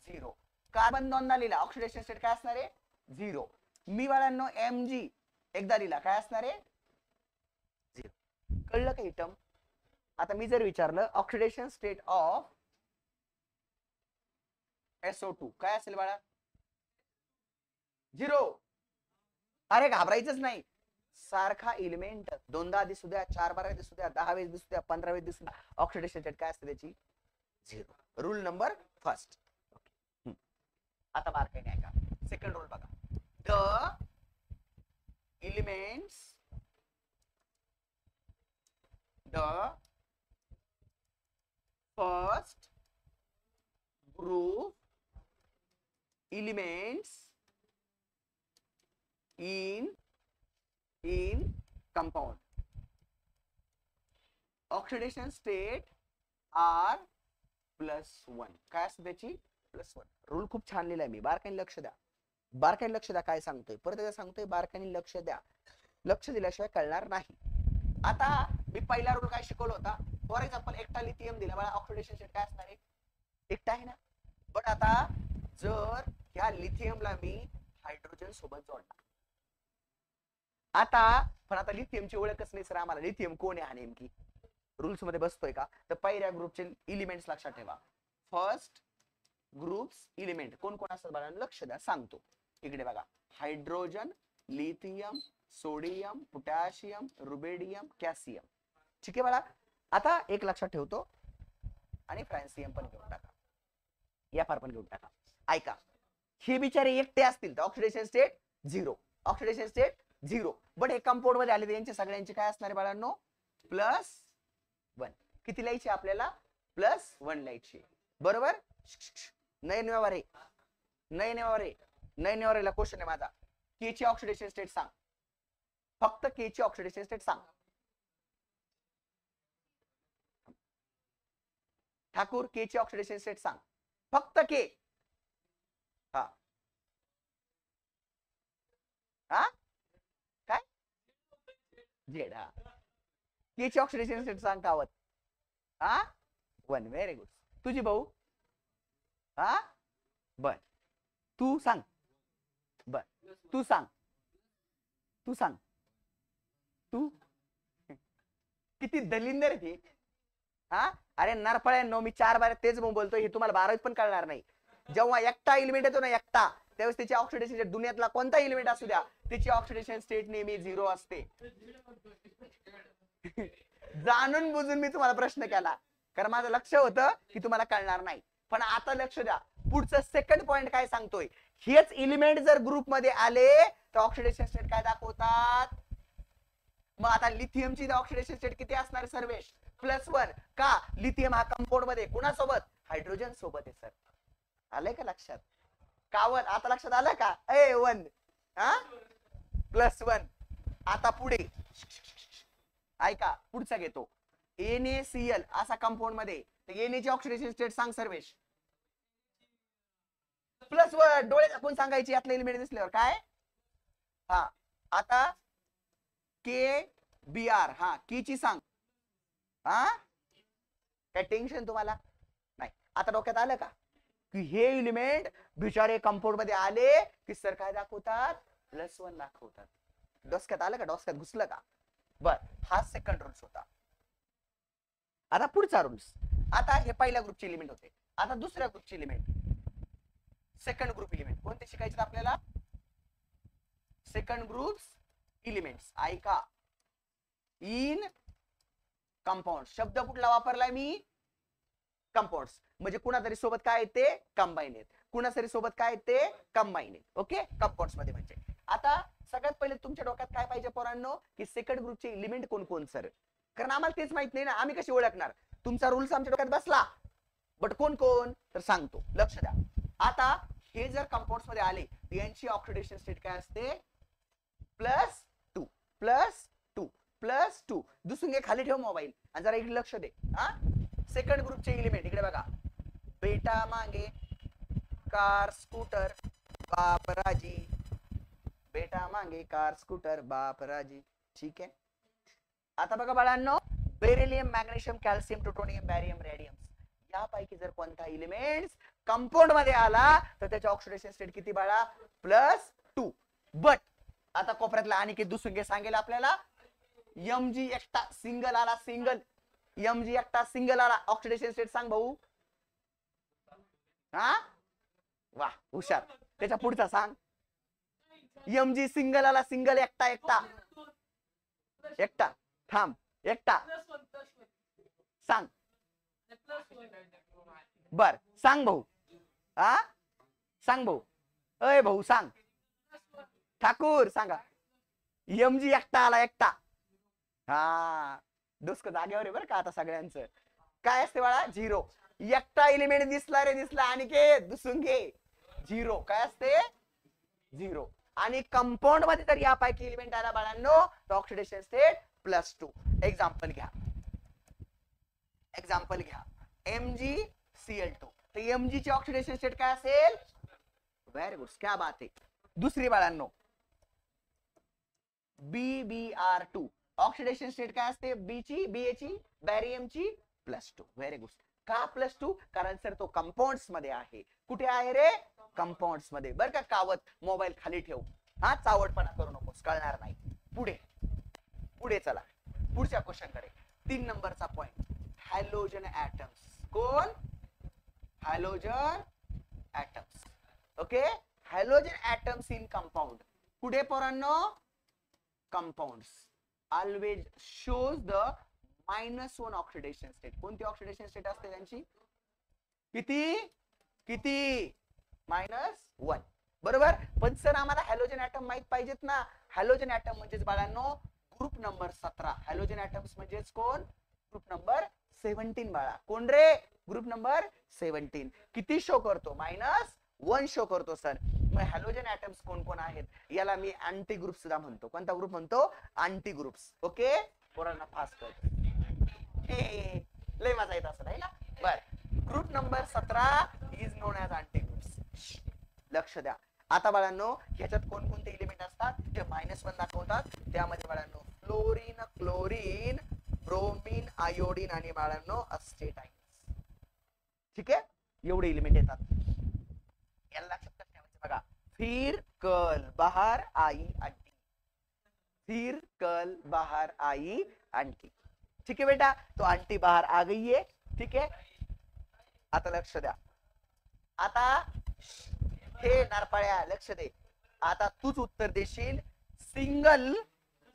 S1: 0. कार्बन 2दा लिहिला ऑक्सिडेशन स्टेट काय असणार आहे 0. मी बाळांनो Mg एकदा लिहिला काय असणार आहे 0. कळलं का ही टर्म. आता मी जर विचारलं ऑक्सिडेशन स्टेट ऑफ SO2 काय असेल बाळा 0. अरे घाबरायचंच नाही. सारखा एलिमेंट 2दा दिसू द्या 4 बारा दिसू द्या 10 वेळेस दिसू द्या 15 वेळेस दिसू द्या ऑक्सिडेशन स्टेट काय असते त्याची 0. Rule number first. आता बारकाईने ऐका. सेकंड रूल बघा. The elements the first group elements in compound oxidation state R +1 काय असते त्याची +1. रूल खूप छान लिहिलाय मी. बारकाईने लक्ष द्या. बारकाईने लक्ष द्या काय सांगतोय. परत एकदा सांगतोय बारकाईने लक्ष द्या. लक्ष दिल्याशिवाय कळणार नाही. आता मी पहिला रूल काय शिकवला होता. फॉर एक्झाम्पल एकटा लिथियम दिला मला ऑक्सिडेशन स्टेट काय असणार आहे एकटा आहे ना. बट आता जर ह्या लिथियमला मी हायड्रोजन सोबत जोडला. आता पण आता लिथियमची ओळखच नाही सर आम्हाला. लिथियम कोण आहे हा नेमकी. रूल्स मध्ये बसतोय का? तर पहिल्या ग्रुपचे इलिमेंट्स लक्षात ठेवा. फर्स्ट ग्रुप्स इलिमेंट कोण कोण असतात बाळांनो लक्ष द्या, सांगतो. इकडे बघा, hydrogen, lithium, sodium, potassium, rubidium, calcium. ठीक आहे बाळा. आता एक लक्षात ठेवतो आणि फ्रान्सियम पण घेऊन टाका, एफआर पण घेऊन टाका. ऐका, हे बिचारे एकटे असतील तर oxidation state 0, oxidation state 0. But हे कंपाऊंड मध्ये आले तर यांचे सगळ्यांचे काय असणार आहे बाळांनो? +1. किती लिहायचे आपल्याला? +1 लिहायचे. बरोबर? नयन व्यवहारे, नयन व्यवहारे, नयन व्यवहारेला क्वेश्चन आहे माझा. के ची ऑक्सिडेशन स्टेट सांग, फक्त के ची ऑक्सिडेशन स्टेट सांग. ठाकूर, के ची ऑक्सिडेशन स्टेट सांग, फक्त के. हा हा काय? झेड. हा, के ची ऑक्सिडेशन स्टेट सांग कावत. हा 1. Very good. तुझी भाऊ? हा बर, तू सांग. बर, तू सांग, तू सांग. तू किती दलिंदर ती. हा अरे नरफळ्यांनो, मी 4 बार तेच बोलतोय, हे तुम्हाला 12वीत पण कळणार नाही. जेव्हा एकटा एलिमेंट येतो ना, एकटा, त्यावेळेस त्याची ऑक्सिडेशन स्टेट दुनियातला कोणता एलिमेंट असू द्या, त्याची ऑक्सिडेशन स्टेट नेहमी 0 असते. जाणून बुजून मी तुम्हाला प्रश्न केला, कारण माझं लक्ष होतं की तुम्हाला कळणार नाही. पण आता लक्ष द्या, पुढचं सेकंड पॉइंट काय सांगतोय. हेच एलिमेंट जर ग्रुप मध्ये आले तर ऑक्सिडेशन स्टेट काय दाखवतात? मग आता लिथियमची ऑक्सिडेशन स्टेट किती असणार सर्वेश? +1. का? लिथियम हा कंपाऊंड मध्ये कुणासोबत? हायड्रोजन सोबत आहे सर. आलंय का लक्षात? कावत आता लक्षात आलं का? 1 हा +1. आता पुढे ऐका, पुढचा घेतो. NaCl असा कंपाऊंड मध्ये, Na ची ऑक्सिडेशन स्टेट सांग सर्वेश. +1. डोळे झाकून सांगायची यातले एलिमेंट दिसल्यावर काय. हा आता KBr, हा की ची सांग. हा काय टेन्शन तुम्हाला नाही? आता डोक्यात आलं का की हे एलिमेंट बिचारे कंपाऊंड मध्ये आले की सर काय दाखवतात? +1 दाखवतात. डोक्यात आलं का? डोक्यात घुसलं का? बर, हा सेकंड रूल्स होता. आता पुढचा रूल्स. आता हे पहिल्या ग्रुपचे एलिमेंट होते, आता दुसऱ्या ग्रुपचे एलिमेंट, सेकंड ग्रुप एलिमेंट कोणते शिकायचे आपल्याला? Second groups elements. ऐका, इन कंपाऊंड शब्द कुठला वापरलाय मी? कंपाऊंड्स. म्हणजे कुणातरी सोबत काय येते? कंबाईन आहेत. कुणातरी सोबत काय येते? कंबाईन आहेत. ओके, कंपाऊंड्स मध्ये म्हणजे. आता सगळ्यात पहिले तुमच्या डोक्यात काय पाहिजे पोरांनो, की सेकंड ग्रुपचे एलिमेंट कोण कोण सर? कारण आम्हाला तेच माहित नाही ना, आम्ही कशी ओळखणार? तुमचा रूल्स आमच्या डोक्यात बसला, बट कोण कोण तर सांगतो, लक्ष द्या. आता हे जर कंपाऊंड्स मध्ये आले यांची ऑक्सिडेशन स्टेट काय असते? +2 +2 +2. दुसरे खाली ठेव मोबाईल आणि जरा इकडे लक्ष दे. हा सेकंड ग्रुपचे एलिमेंट इकडे बघा. बेटा मागे कार स्कूटर बाप राजी, बेटा मागे कार स्कूटर बाप राजी. ठीक आहे. आता बघा बाळांनो, beryllium, magnesium, calcium, plutonium, barium, radium यापैकी जर कोणता एलिमेंट कंपाऊंड मध्ये आला तर त्याची ऑक्सिडेशन स्टेट किती बाळा? +2. बट आता कोपऱ्यातला अनिकेत दुसुंगे सांगेल आपल्याला, Mg एकटा सिंगल आला, सिंगल Mg एकटा सिंगल आला, ऑक्सिडेशन स्टेट सांग भाऊ. हा वा हुशार. त्याच्या पुढचा सांग. Mg सिंगल आला, सिंगल एकटा एकटा एकटा थांब एकटा सांग. बर सांग भाऊ. हा सांग भाऊ. अय भाऊ सांग. ठाकूर सांगा. Mg एकटा आला, एकटा. हा डोसक जागेवर आहे बरं का आता सगळ्यांचं. काय असते बाळा? 0. एकटा एलिमेंट दिसला रे, दिसला अनिकेत दुसुंगे. 0 काय असते? 0. आणि कंपाऊंड मध्ये तर यापैकी एलिमेंट आला बाळांनो तर ऑक्सिडेशन स्टेट +2. एक्झाम्पल घ्या, एक्झाम्पल घ्या. MgCl2. तर Mg ची ऑक्सिडेशन स्टेट काय असेल? व्हेरी गुड, क्या बात आहे. दुसरी बाळांनो BbR2. ऑक्सिडेशन स्टेट काय असते? Ba ची, बॅरियमची +2. Very good. का +2? कारण सर तो कंपाऊंड्स मध्ये आहे. कुठे आहे रे? कंपाऊंड्स मध्ये. बरं का कावत, मोबाईल खाली ठेव. हा चावटपणा करू नकोस, कळणार नाही. पुढे पुढे चला पुढच्या क्वेश्चन कडे. 3 नंबरचा पॉइंट, हॅलोजन ऍटम्स. कोण? Halogen atoms. Okay, halogen atoms in compound. पुढे पोरांनो, compounds always shows the -1 oxidation state. कोणती ऑक्सिडेशन स्टेट असते त्यांची? किती किती? -1. बरोबर. पण सर आम्हाला हॅलोजन ऍटम माहित पाहिजेत ना. हॅलोजन ऍटम म्हणजेच बाळांनो ग्रुप नंबर 17. हॅलोजन ऍटम्स म्हणजेच कोण? ग्रुप नंबर 17 बाळा. कोण रे? Group number 17. किती शो करतो? -1 शो करतो सर. मग हॅलोजन ऍटम्स कोण कोण आहेत? याला मी अँटी ग्रुप सुद्धा म्हणतो. कोणता ग्रुप म्हणतो? Anti groups. ओके, पोरांना फास्ट कर. लय मजा येत असं आहे ना. बर, group number 17 is non as anti groups. लक्ष द्या. आता बाळांनो ह्याच्यात कोणकोणते एलिमेंट असतात जे -1 दाखवतात? त्यामध्ये बाळांनो फ्लोरीन, क्लोरीन, ब्रोमीन, आयोडीन आणि बाळांनो अस्टेटाईन. ठीक आहे, एवढे एलिमेंट येतात. याला लक्षात ठेवायचं बघा. फिर कल बाहर आई आंटी. फिर कल बाहर आई आंटी. ठीक है बेटा, तो आंटी बाहर आ गई है. ठीक है, आता लक्ष द्या. आता हे नारपाळ्या लक्ष दे. आता तूच उत्तर देशील.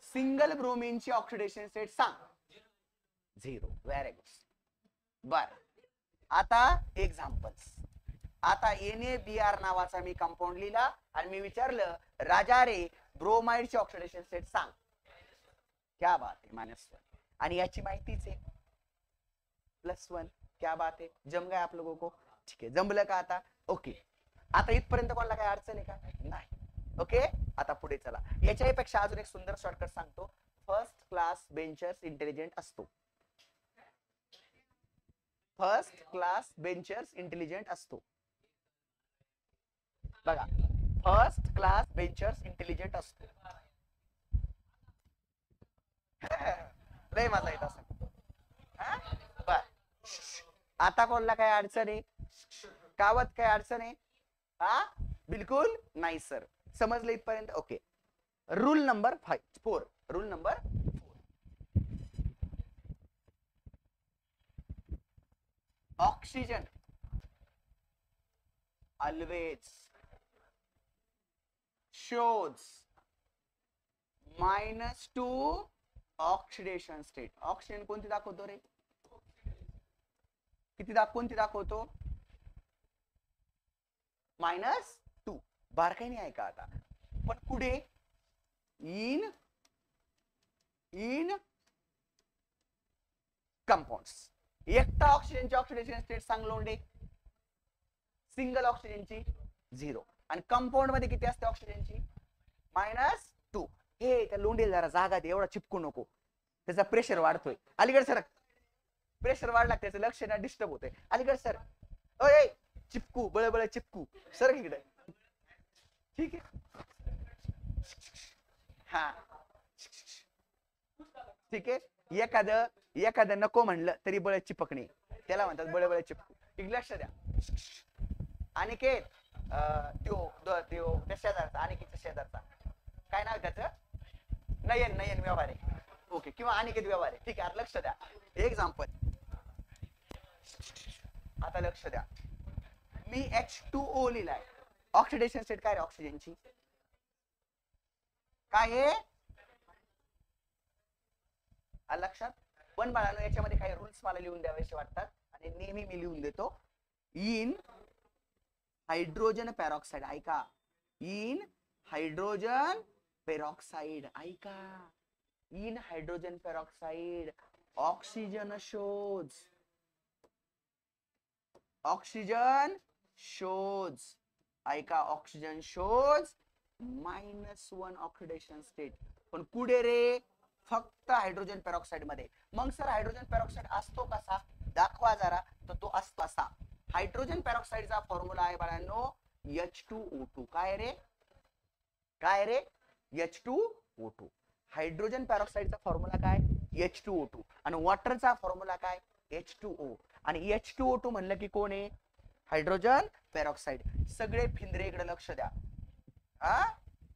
S1: सिंगल ब्रोमीनची ऑक्सिडेशन स्टेट सांग. 0. Very good. बर, आता एक्झाम्पल्स. आता NaBr नावाचा मी कंपाऊंड लिहिला आणि मी विचारलं राजा रे ब्रोमाइडची ऑक्सिडेशन स्टेट सांग. क्या बात आहे, -1. आणि याची माहितीच आहे +1. क्या बात आहे, जम गए आप लोगों को. ठीक आहे, जमलं का आता? ओके, आता इथपर्यंत कोणाला काही अडचण आहे का? नाही. ओके, आता पुढे चला. याच्यापेक्षा अजून एक सुंदर शॉर्टकट सांगतो. फर्स्ट क्लास बेंचर्स इंटेलिजंट असतो. फर्स्ट क्लास बेंचर्स इंटेलिजंट असतो. बघा, फर्स्ट क्लास बेंचर्स इंटेलिजंट असतो. लय मजा येत असं. आता कोणाला काय अडचण आहे? कावत काय अडचण आहे? हा, बिलकुल नाही सर. समजलं इथपर्यंत? Okay. Rule number 4. Rule number 4. Oxygen always shows -2 oxidation state. Oxygen कोणती दाखवतो रे? कोणती दाखवतो? -2. बारकाईने आहे का आता? पण कुठे? In compounds. एकटा ऑक्सिजनची ऑक्सिडेशन स्टेट सांग लोंडे. सिंगल ऑक्सिजनची 0. आणि कंपाऊंड मध्ये किती असते ऑक्सिजनची? -2. हे त्या लोंडेला जरा जागा दे, एवढा चिपकू नको. त्याचा प्रेशर वाढतोय. अलीकडे सर, प्रेशर वाढला त्याचं लक्ष ना डिस्टर्ब होतंय. अलीकडे सर. ओय चिपकू, बळबळ चिपकू. सर इकडे. ठीक आहे, हा ठीक आहे. एखादं नको म्हणलं तरी बळ चिपकणे, त्याला म्हणतात बळबळ चिपकू. लक्ष द्या. अनिकेत, त्या शेजारचा, अनिकेतच्या शेजारचा काय नाव त्याचं? नयन व्यवहारे. ओके, किंवा अनिकेत व्यवहारे. ठीक आहे, लक्ष द्या. एक्झाम्पल. आता लक्ष द्या. मी H2O लिहिलाय. ऑक्सिडेशन स्टेट काय रे ऑक्सिजनची? काय आहे लक्षात? पण बाळांनो याच्यामध्ये काही रूल्स मला लिहून द्यावेसे वाटतात आणि नेहमी मी लिहून देतो. In hydrogen peroxide. ऐका, इन हायड्रोजन पेरॉक्साइड. ऐका, in hydrogen peroxide oxygen shows. ऐका, ऑक्सिजन शोज -1 ऑक्सिडेशन स्टेट. पण कुठे रे? फक्त हायड्रोजन पेरॉक्साइड मध्ये. मग सर हायड्रोजन पेरॉक्साइड असतो कसा? दाखवा जरा. तर तो असतो असा. हायड्रोजन पेरॉक्साइडचा फॉर्म्युला आहे बाळांनो H2O2. काय रे? H2O2. हायड्रोजन पेरॉक्साइडचा फॉर्म्युला काय? H2O2. आणि वॉटरचा फॉर्म्युला काय? H2O. आणि H2O2 म्हणलं की कोण आहे? Hydrogen peroxide. सगळे फिंदरे इकडे लक्ष द्या. हा,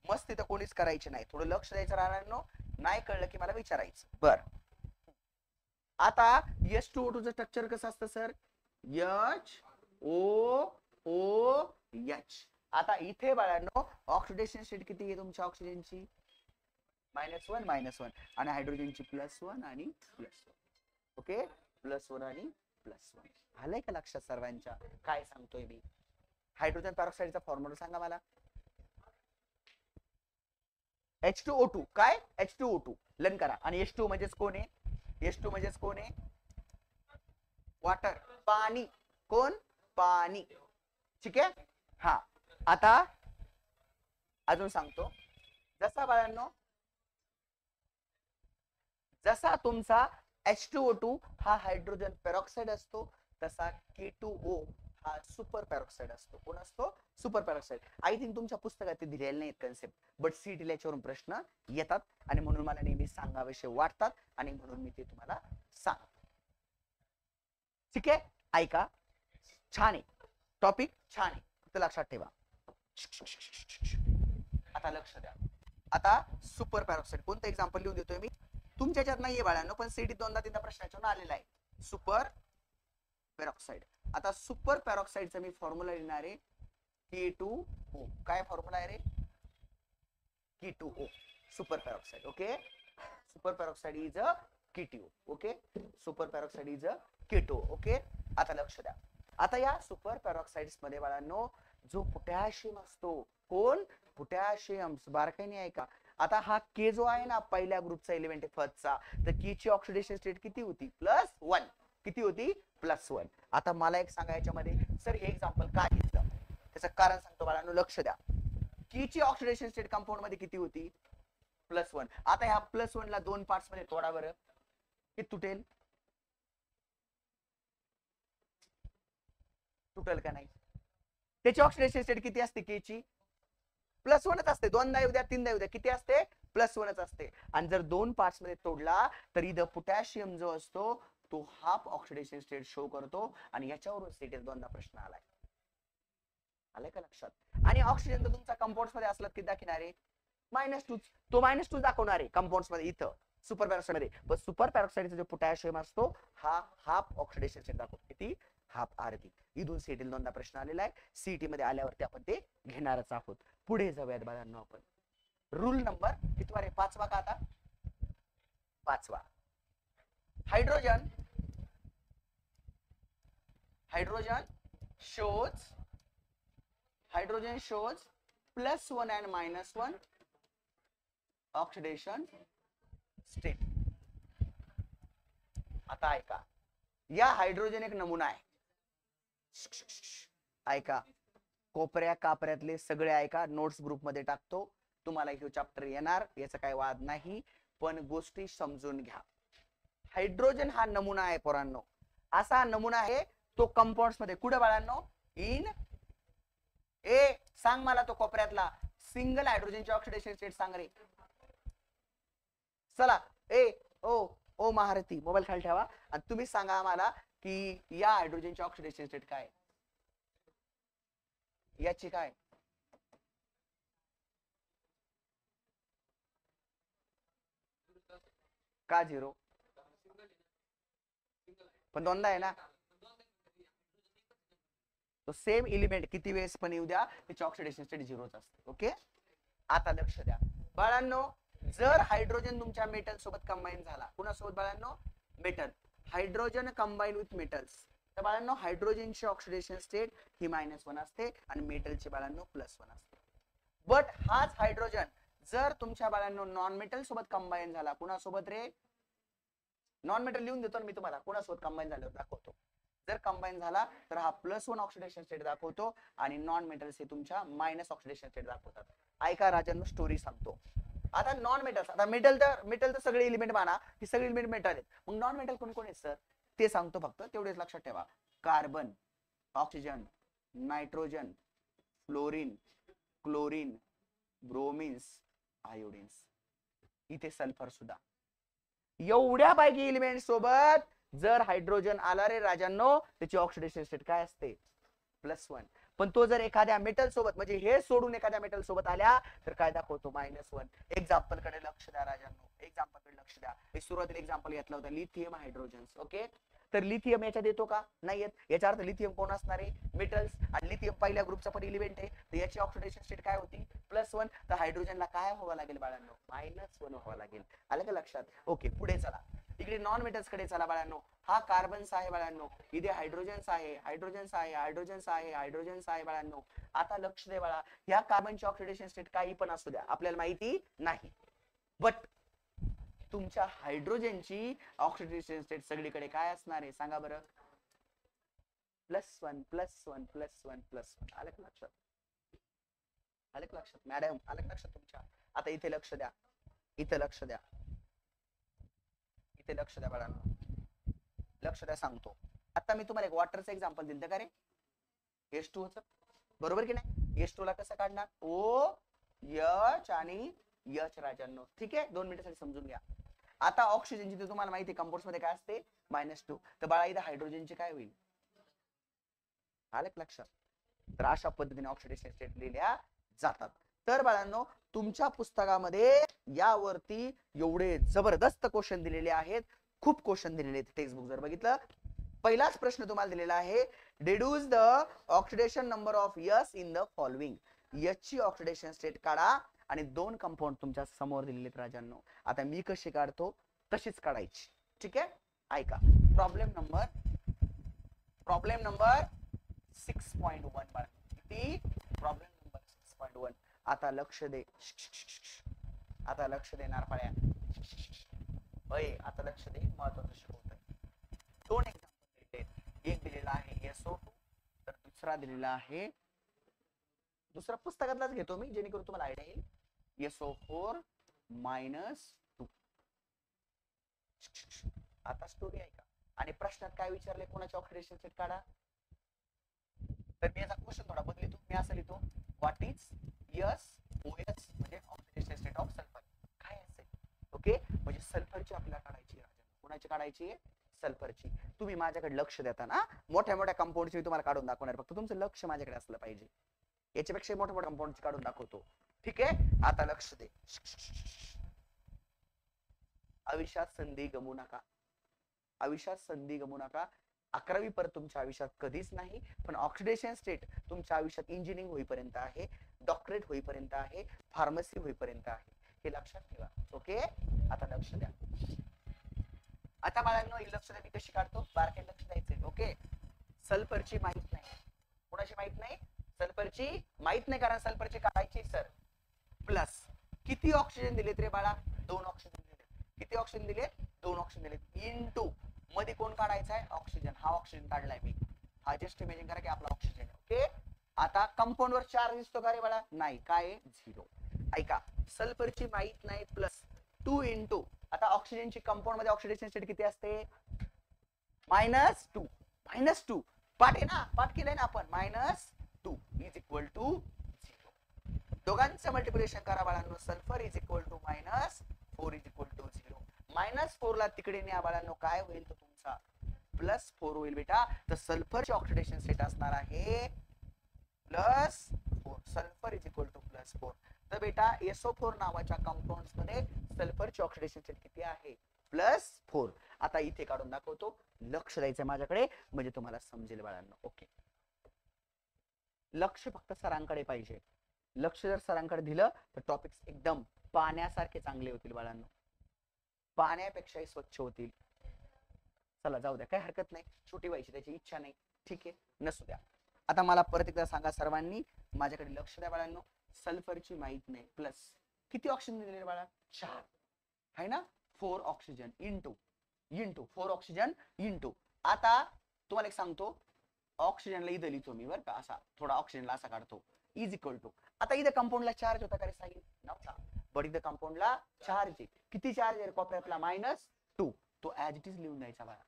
S1: मस्त तिथं कोणीच करायचे नाही. थोडं लक्ष द्यायचं राहणार. नाही कळलं की मला विचारायचं. बर, आता H2O2 चं स्ट्रक्चर कसं असतं सर? HOOH. आता इथे बाळांनो ऑक्सिडेशन स्टेट किती आहे तुमच्या ऑक्सिजनची? -1 -1 आणि हायड्रोजनची +1 आणि +1. ओके, +1 आणि +1. आलंय का लक्षात सर्वांच्या काय सांगतोय मी? हायड्रोजन पेरॉक्साईडचा फॉर्म्युला सांगा मला. H2O2 काय? H2O2 लर्न करा. आणि H2 म्हणजेच कोण आहे? H2 म्हणजेच कोण आहे? वॉटर, पाणी. कोण? पाणी. ठीक आहे. हा, आता अजून सांगतो. जसा बाळांनो जसा तुमचा H2O2 हा हायड्रोजन पेरॉक्साइड असतो, तसा K2O हा सुपर पेरॉक्साइड असतो. कोण असतो? Super peroxide. आय थिंक तुमच्या पुस्तकात ते दिलेले नाहीत कन्सेप्ट, बट सीईटीला याच्यावरून प्रश्न येतात आणि म्हणून मला नेहमी सांगावेसे वाटतात आणि म्हणून मी ते तुम्हाला सांग. ठीक आहे, ऐका. छान आहे टॉपिक, छान आहे, फक्त लक्षात ठेवा. आता लक्ष द्या. आता सुपर पेरॉक्साइड कोणतं एक्झाम्पल लिहून देतोय मी? तुमच्या याच्यात नाहीये बाळांनो, पण सीईटी 2दा-3दा प्रश्न याच्यावरून आलेला आहे. Super peroxide. आता सुपर पेरॉक्साइडचा मी फॉर्म्युला लिहिणार आहे K2O. काय फॉर्म्युला आहे रे? K2O, super peroxide. Okay, super peroxide is a K2O. Okay, super peroxide is a K2O. Okay, आता लक्ष द्या. आता या सुपर पेरॉक्साइड्स मध्ये बाळांनो जो पोटॅशियम असतो, कोण? पोटॅशियम. बारकाईने ऐका. आता हा के जो आहे ना पहिल्या ग्रुपचा एलिमेंट आहे फर्स्टचा, तर की ची ऑक्सिडेशन स्टेट किती होती? +1. किती होती? +1. आता मला एक सांगा याच्यामध्ये सर हे एक्झाम्पल का घेतलं, त्याचं कारण सांगतो बाळांनो, लक्ष द्या. की ची ऑक्सिडेशन स्टेट कंपाऊंड मध्ये किती होती? +1. आता ह्या +1 ला 2 पार्ट्स मध्ये तोडा बरं, किती तुटेल? तुटेल का नाही? त्याची ऑक्सिडेशन स्टेट किती असते के ची? +1च असते. 2दा येऊ द्या, 3दा येऊ द्या, किती असते? +1च असते. आणि जर 2 पार्ट्स मध्ये तोडला तर इथं पोटॅशियम जो असतो तो हाफ ऑक्सिडेशन स्टेट शो करतो आणि याच्यावरून सीईटीला 2दा प्रश्न आलाय. आलाय का लक्षात? आणि ऑक्सिजन तर तुमचा कंपाऊंड्स मध्ये असला किती दाखवणार आहे? -2. तो -2 दाखवणार आहे कंपाऊंड्स मध्ये इथं सुपर पेरॉक्साइड मध्ये. पण सुपर पेरॉक्साइडचा जो पोटॅशियम असतो हा हाफ ऑक्सिडेशन स्टेट दाखवतो. किती? हाफ, अर्धी. इथून सीईटीला 2दा प्रश्न आलेला आहे. सीईटी मध्ये आल्यावरती आपण ते घेणारच आहोत. पुढे जाऊयात बाळांनो आपण. रूल नंबर कितवा रे? 5वा का आता? 5वा. Hydrogen shows +1 and -1 oxidation state. आता ऐका, या हायड्रोजन एक नमुना आहे. ऐका, कोपऱ्या कापऱ्यातले सगळे ऐका, नोट्स ग्रुप मध्ये टाकतो. तुम्हाला हे चॅप्टर येणार, याचा काही वाद नाही, पण गोष्टी समजून घ्या. हायड्रोजन हा नमुना आहे पोरांनो. असा नमुना आहे तो कंपाऊंड्स मध्ये. कुठे बाळांनो? इन ए. सांग मला तो कोपऱ्यातला सिंगल हायड्रोजनची ऑक्सिडेशन स्टेट सांग रे. चला ए ओ महारथी मोबाईल खाली ठेवा आणि तुम्ही सांगा आम्हाला की या हायड्रोजनची ऑक्सिडेशन स्टेट काय? याची काय? का 0? पण 2दा आहे ना. तो सेम एलिमेंट किती वेळेस पण येऊ द्या, त्याची ऑक्सिडेशन स्टेट 0च असते. ओके, आता लक्ष द्या बाळांनो. जर हायड्रोजन तुमच्या मेटल सोबत कंबाईन झाला, कुणासोबत बाळांनो? Metal. Hydrogen combine with metals, तर बाळांनो हायड्रोजनची ऑक्सिडेशन स्टेट ही -1 असते आणि मेटलची बाळांनो +1 असते. बट हाच हायड्रोजन जर तुमच्या बाळांनो नॉन मेटल सोबत कंबाईन झाला, कुणासोबत रे? नॉन मेटल लिहून देतो मी तुम्हाला, कुणासोबत कंबाईन झाल्यावर दाखवतो. जर कंबाईन झाला तर हा +1 ऑक्सिडेशन स्टेट दाखवतो आणि नॉन मेटल्स हे तुमच्या मायनस ऑक्सिडेशन स्टेट दाखवतात. ऐका राजांनो, स्टोरी सांगतो. आता नॉन मेटल्स, आता मेटल तर सगळे एलिमेंट माना, ही सगळे एलिमेंट मेटल आहेत. मग नॉन मेटल कोण कोण आहेत सर? ते सांगतो, फक्त तेवढेच लक्षात ठेवा. Carbon, oxygen, nitrogen, fluorine, chlorine, bromines, iodines, इथे सल्फर सुद्धा. एवढ्या पैकी एलिमेंट सोबत जर हायड्रोजन आला रे राजांनो, त्याची ऑक्सिडेशन स्टेट काय असते? +1. पण तो जर एखाद्या मेटल सोबत म्हणजे हे सोडून एखाद्या मेटल सोबत आल्या तर काय दाखवतो -1. एक्झाम्पल कडे लक्ष द्या राजांनो, एक्झाम्पल कडे लक्ष द्या. मी सुरुवातीला एक्झाम्पल घेतलं होतं लिथियम हायड्रोजन. ओके, तर लिथियम याच्यात येतो का? नाही येत. याचा अर्थ लिथियम कोण असणार आहे? मेटल्स. आणि लिथियम पहिल्या ग्रुपचा पण एलिमेंट आहे, तर याची ऑक्सिडेशन स्टेट काय होती? +1. तर हायड्रोजनला काय व्हावं लागेल बाळांनो? -1 व्हावं लागेल. आलं का लक्षात? ओके, पुढे चला. इकडे नॉन मेटल्स कडे चला बाळांनो. हा कार्बन्स आहे बाळांनो, इथे हायड्रोजन्स आहे, हायड्रोजन्स आहे, हायड्रोजन्स आहे, हायड्रोजन्स आहे बाळांनो. आता लक्ष दे बाळा, या कार्बनची ऑक्सिडेशन स्टेट काही पण असू द्या, आपल्याला माहिती नाही, बट तुमच्या हायड्रोजनची ऑक्सिडेशन स्टेट सगळीकडे काय असणार आहे सांगा बरं? +1 +1 +1 +1. आलं का लक्षात? आलं का लक्षात मॅडम? आलं का लक्षात तुमच्या? आता इथे लक्ष द्या, इथे लक्ष द्या, इथे लक्ष द्या बाळांनो, लक्ष द्या सांगतो. आता मी तुम्हाला एक वॉटरचं एक्झाम्पल दिलं का रे? H2O चं, बरोबर की नाही? H2O ला कसं काढणार? O H आणि H राजांनो. ठीक आहे, 2 मिनिटांसाठी समजून घ्या. आता ऑक्सिजनची तर तुम्हाला माहिती आहे कंपाऊंड्स मध्ये काय असते? -2. तर बाळा इथे हायड्रोजनची काय होईल? आलं का लक्षात? तर अशा पद्धतीने ऑक्सिडेशन स्टेट लिहिल्या जातात. तर बाळांनो, तुमच्या पुस्तकामध्ये यावरती एवढे जबरदस्त क्वेश्चन दिलेले आहेत, खूप क्वेश्चन दिलेले आहेत. टेक्स्टबुक जर बघितलं, पहिलाच प्रश्न तुम्हाला दिलेला आहे, deduce the oxidation number of S in the following. S ची ऑक्सिडेशन स्टेट काढा आणि 2 कंपाऊंड तुमच्या समोर दिलेले आहेत राजांनो. आता मी कशी काढतो तशीच काढायची. ठीक आहे, ऐका. प्रॉब्लेम नंबर 6.1 बाळा. किती? Problem number 6.1. आता लक्ष दे, आता लक्ष देणार पाळ्या. आता लक्ष दे, महत्वाचं शिकवतोय. 2 एक्झाम्पल दिलेले आहेत. एक दिलेला आहे SO2, तर दुसरा दिलेला आहे, दुसरा पुस्तकातलाच घेतो मी जेणेकरून तुम्हाला आयडिया येईल. SO4 -2. आता स्टोरी आहे का? आणि प्रश्नात काय विचारले? कोणाची ऑक्सिडेशन स्टेट काढा. तर मी याचा क्वेश्चन थोडा बदलतो. मी असं लिहितो, व्हॉट इज SOS म्हणजे ऑक्सिडेशन स्टेट ऑफ सल्फर. काय असेल? ओके, म्हणजे सल्फरची आपल्याला काढायची आहे. कोणाची काढायची? सल्फरची. तुम्ही माझ्याकडे लक्ष देता ना, मोठ्या मोठ्या कंपाऊंडची मी तुम्हाला काढून दाखवणार, फक्त तुमचं लक्ष माझ्याकडे असलं पाहिजे. याच्यापेक्षा मोठ्या मोठ्या कंपाऊंडची काढून दाखवतो. ठीक आहे, आता लक्ष दे. आयुष्यात संधी गमू नका, आयुष्यात संधी गमू नका. 11वी पर्यंत तुमच्या आयुष्यात कधीच नाही, पण ऑक्सिडेशन स्टेट तुमच्या आयुष्यात इंजिनिअरिंग होईपर्यंत आहे, डॉक्टरेट होईपर्यंत आहे, फार्मसी होईपर्यंत आहे. हे लक्षात ठेवा. ओके, आता लक्ष द्या. आता बाळांनो, लक्ष द्या, मी कशी काढतो बारकाईने लक्ष द्यायचंय. ओके, सल्फरची माहित नाही. कोणाची माहित नाही? सल्फरची माहित नाही, कारण सल्फरची काढायची सर. प्लस किती ऑक्सिजन दिलेत रे बाळा? 2 ऑक्सिजन दिले. किती ऑक्सिजन दिले? 2 ऑक्सिजन दिले. इनटू मध्ये कोण काढायचा आहे? ऑक्सिजन. हा ऑक्सिजन काढलाय मी. हा जस्ट इमेजिन करा की आपला ऑक्सिजन आहे. ओके, आता कंपाऊंड वर चार्ज दिसतो का रे बाळा? नाही. काय? 0. ऐका, सल्फरची माहित नाही, प्लस 2 इंटू, आता ऑक्सिजनची कंपाऊंड मध्ये ऑक्सिडेशन स्टेट किती असते? -2. -2 पाठ आहे ना, पाठ केलंय ना आपण. -2 इज इक्वल टू 0. दोघांचं मल्टिप्लिकेशन करा बाळांनो. Sulphur is equal to -4 is equal to 0. -4 ला तिकडे न्या बाळांनो, काय होईल तो तुमचा? +4 होईल बेटा. तर सल्फरची ऑक्सिडेशन स्टेट असणार आहे +4. Sulphur is equal to +4. तर बेटा SO4 नावाच्या कंपाऊंड्स मध्ये सल्फरची ऑक्सिडेशन स्टेट किती आहे? +4. आता इथे काढून दाखवतो. लक्ष द्यायचं माझ्याकडे म्हणजे तुम्हाला समजेल बाळांनो. ओके, लक्ष फक्त सरांकडे पाहिजे. लक्ष जर सरांकडे दिलं तर टॉपिक्स एकदम पाण्यासारखे चांगले होतील बाळांनो, पाण्यापेक्षाही स्वच्छ होतील. चला जाऊ द्या, काही हरकत नाही. छोटी व्हायची त्याची इच्छा नाही, ठीक आहे, नसू द्या. आता मला परत एकदा सांगा सर्वांनी, माझ्याकडे लक्ष द्या बाळांनो. सल्फरची माहित नाही, प्लस किती ऑक्सिजन दिलेले बाळा? 4 आहे ना. 4 ऑक्सिजन इंटू 4 ऑक्सिजन इंटू. आता तुम्हाला एक सांगतो, ऑक्सिजनला इथं लिहितो मी बरं का, असा थोडा ऑक्सिजनला असा काढतो, इज इक्वल टू. आता इथं कंपाऊंडला चार्ज होता का रे साहिल? नव्हता, बट इथं कंपाऊंडला चार्ज आहे. किती चार्ज आहे कोपऱ्यातला? -2. तो ऍज इट इज लिहून द्यायचा बाळा.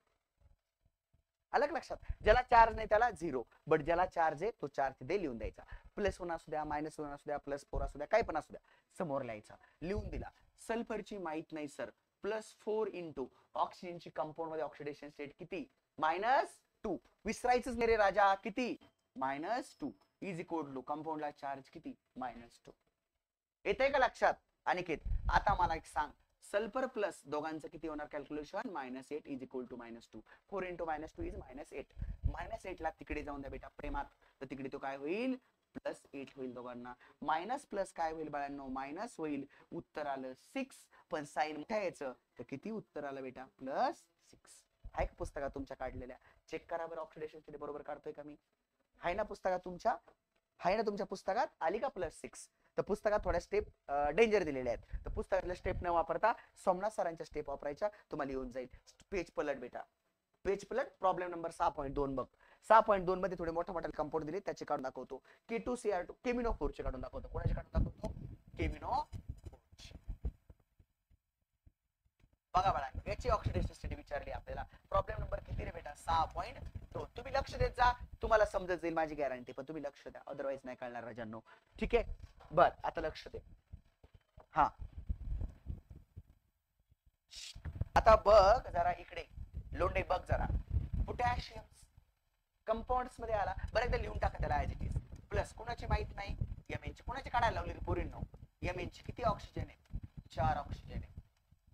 S1: अलग लक्षात. ज्याला चार्ज नाही त्याला 0, बट ज्याला चार्ज आहे तो चार्ज तिथे लिहून द्यायचा. +1 असू द्या, -1 असू द्या, +4 असू द्या, काही पण असू द्या, समोर लिहायचा. लिहून दिला. सल्फरची माहित नाही सर, +4 इंटू ऑक्सिजनची कंपाऊंड मध्ये ऑक्सिडेशन स्टेट किती? -2. विसरायचंच नाही रे राजा. किती? -2 इज इक्वल टू कंपाऊंडला चार्ज किती -2. येतंय का लक्षात अनिकेत? आता मला एक सांग, सल्फर प्लस दोघांचं किती होणार calculation? -8 is equal to -2. 4 × -2 is -8. -8 ला तिकडे जाऊन द्या बेटा प्रेमात, तर तिकडे तो काय होईल? +8 होईल दोघांना. मायनस प्लस काय होईल बाळांनो? मायनस होईल. उत्तर आलं 6. पण साईन मोठ्या यायचं तर किती उत्तर आलं बेटा? +6. आहे का पुस्तकात तुमच्या काढलेल्या? चेक करा बरं, ऑक्सिडेशन स्टेट बरोबर काढतोय का मी? आहे ना पुस्तकात तुमच्या? आहे ना तुमच्या पुस्तकात? आली का +6? तर पुस्तकात थोड्या स्टेप डेंजर दिलेल्या आहेत, तर पुस्तकातल्या स्टेप न वापरता सोमनाथ सरांच्या स्टेप वापरायच्या, तुम्हाला येऊन जाईल. पेज पलट बेटा, पेज पलट. प्रॉब्लेम नंबर 6.2 बघ. 6.2 मध्ये थोडे मोठे मोठे कंपाऊंड दिले, त्याचे काढून दाखवतो. K2Cr2 केमिनो4 चे काढून दाखवतो. कोणाचे काढून दाखवतो? केमिनो4. बघा बाळा, याची ऑक्सिडेशन स्टेट विचारली आपल्याला. प्रॉब्लेम नंबर किती रे बेटा? 6.2. तुम्ही लक्ष देत जा, तुम्हाला समजत जाईल माझी गॅरंटी, पण तुम्ही लक्ष द्या, अदरवाईज नाही कळणार राजांनो. ठीक आहे, बर आता लक्ष दे. हा आता बघ जरा इकडे, लोंढे बघ जरा. पोटॅशियम कंपाऊंड्स मध्ये आला. बरं एकदा लिहून टाका त्याला ऍज इट इज. प्लस कोणाची माहित नाही? Mn ची. कोणाची काढायला लावली पोरींनो? Mn ची किती ऑक्सिजन आहे? 4 ऑक्सिजन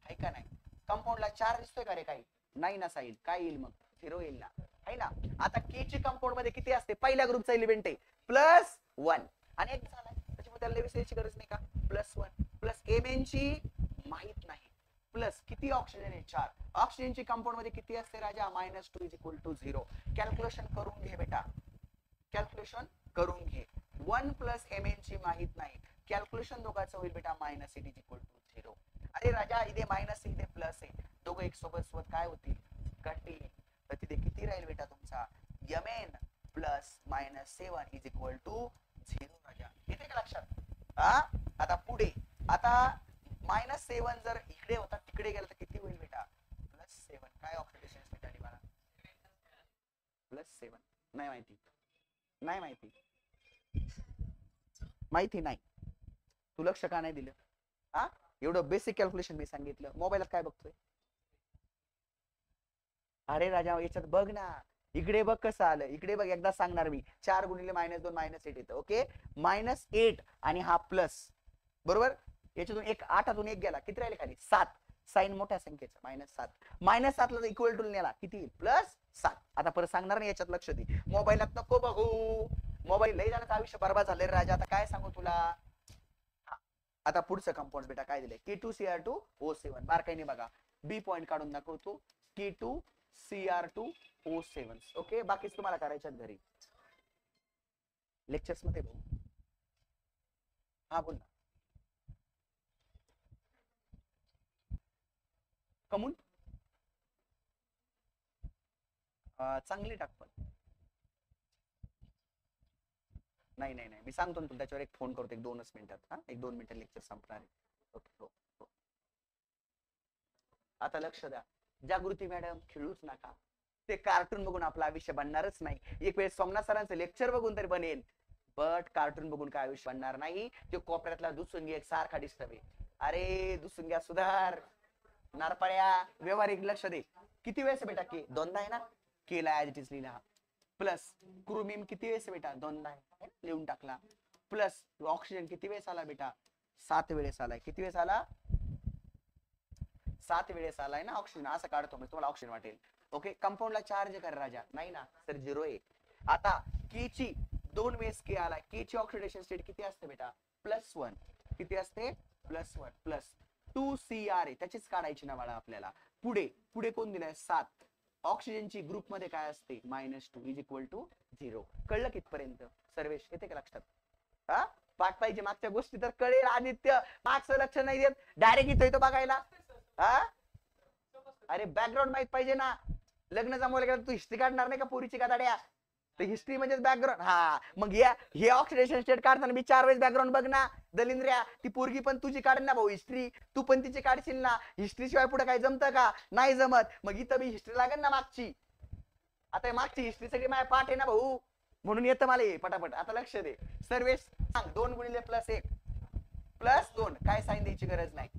S1: आहे का नाही? कंपाऊंडला 4 दिसतोय का रे काही? नाही ना साईल. काय येईल मग? 0 येईल ना, आहे ना. आता के ची कंपाऊंड मध्ये किती असते? पहिल्या ग्रुपचा एलिमेंट आहे +1 आणि एक झालाय, त्याच्यामुळे त्याला विसरायची गरज नाही का? +1 प्लस Mn ची माहित नाही. प्लस किती ऑक्सिजन आहे? 4. ऑक्सिजनची कंपाऊंड मध्ये किती असते राजा? -2 इज इक्वल टू 0. कॅल्क्युलेशन करून घे बेटा, कॅल्क्युलेशन करून घे. 1 प्लस Mn ची माहित नाही, कॅल्क्युलेशन दोघांचं होईल बेटा -8 इज इक्वल टू 0. अरे राजा इथे मायनस इथे प्लस आहे, दोघं एक सोबत काय होतील? कटतील. तर तिथे किती राहील बेटा तुमचा? Mn plus -7 is equal to 0 राजा. येते का लक्षात? आता पुढे, आता -7 जर इकडे होता तिकडे गेला तर किती होईल बेटा? +7. काय ऑक्सिडेशन स्टेट आली मला? +7. नाही माहिती, नाही माहिती, माहिती नाही. तू लक्ष का नाही दिलं? एवढं बेसिक कॅल्क्युलेशन मी सांगितलं, मोबाईलात काय बघतोय? अरे राजा याच्यात बघ ना, इकडे बघ कसं आलं. इकडे बघ, एकदा सांगणार मी. 4 × -2 -8 येतं. ओके, -8 आणि हा प्लस, बरोबर. याच्यातून एक 8तून 1 गेला, किती राहिले खाली? 7. साइन मोठ्या संख्येचा -7. -7 ला इक्वल टू नेला, किती? +7. आता परत सांगणार नाही, याच्यात लक्ष दे. मोबाईलात नको बघू, मोबाईल लई जाण्याचं आयुष्य बरबाद झाले राजा. आता काय सांगू तुला? आता पुढचं कंपाऊंड बेटा काय दिलंय? K2Cr2O7. बारकाईने बघा, बी पॉइंट काढून दाखवतो. K2Cr2O7. ओके, बाकीच तुम्हाला करायच्यात घरी लेक्चर्स मध्ये भाऊ. हा बोल ना. कमून चांगली टाक, पण नाही नाही नाही, मी सांगतो ना तुला, त्याच्यावर एक फोन करतो 1-2 मिनिटात. 1-2 मिनिटात लेक्चर संपणार आहे. ओके, हो हो. आता लक्ष द्या, जागृती मॅडम खेळूच नका. ते कार्टून बघून आपला आयुष्य बनणारच नाही. एक वेळ सोमनाथ सरांचं लेक्चर बघून तरी बनेल, बट कार्टून बघून काय आयुष्य बनणार नाही. तो कोपऱ्यातला दुसुंगी एक सारखा डिस्टर्ब आहे. अरे दुसुंग्या सुधार, नारपाड्या, व्यवहारिक लक्ष दे. किती वेळेस बेटा? के 2दा आहे ना, केला ऍज इट इज लिहिला. प्लस क्रोमियम किती वेळेस बेटा? 2दा आहे, लिहून टाकला. प्लस ऑक्सिजन किती वेळेस आला बेटा? 7 वेळेस आलाय. किती वेळेस आला? 7 वेळेस आलाय ना ऑक्सिजन. असं काढतो म्हणजे तुम्हाला ऑक्सिजन वाटेल. ओके, कंपाऊंडला चार्ज कर राजा. नाही ना सर, 0 आहे. आता के ची 2 वेळेस के आलाय. के ची ऑक्सिडेशन स्टेट किती असते बेटा? +1. किती असते? +1 प्लस 2Cr आहे, त्याचीच काढायची ना बाळा आपल्याला. पुढे पुढे कोण दिलाय? 7. ऑक्सिजनची ग्रुप मध्ये काय असते? -2 इज इक्वल टू 0. कळलं कितपर्यंत? सर्वेश येते का लक्षात? पाठ पाहिजे, मागच्या गोष्टी तर कळेल. आदित्य मागचं लक्ष नाही देत, डायरेक्ट इथं येतो बघायला. अरे बॅकग्राऊंड माहित पाहिजे ना. लग्न जमवलं गेलं तू हिस्ट्री काढणार नाही का पोरीची गाड्या? तर हिस्ट्री म्हणजे बॅकग्राऊंड. मग हे ऑक्सिडेशन स्टेट काढताना मी 4 वेळेस बॅकग्राऊंड बघ ना. दलिंद्र्या, ती पोरगी पण तुझी काढ ना भाऊ हिस्ट्री. तू पण तिची काढशील ना. हिस्ट्री शिवाय पुढे काय जमतं का? नाही जमत. मग इथं मी हिस्ट्री लागेल ना मागची. आता मागची हिस्ट्री सगळी माझ्या पाठ आहे ना भाऊ, म्हणून येतं मला पटापट. आता लक्ष दे. सर्वेश सांग, 2 × +1 +2. काय साईन द्यायची गरज नाही,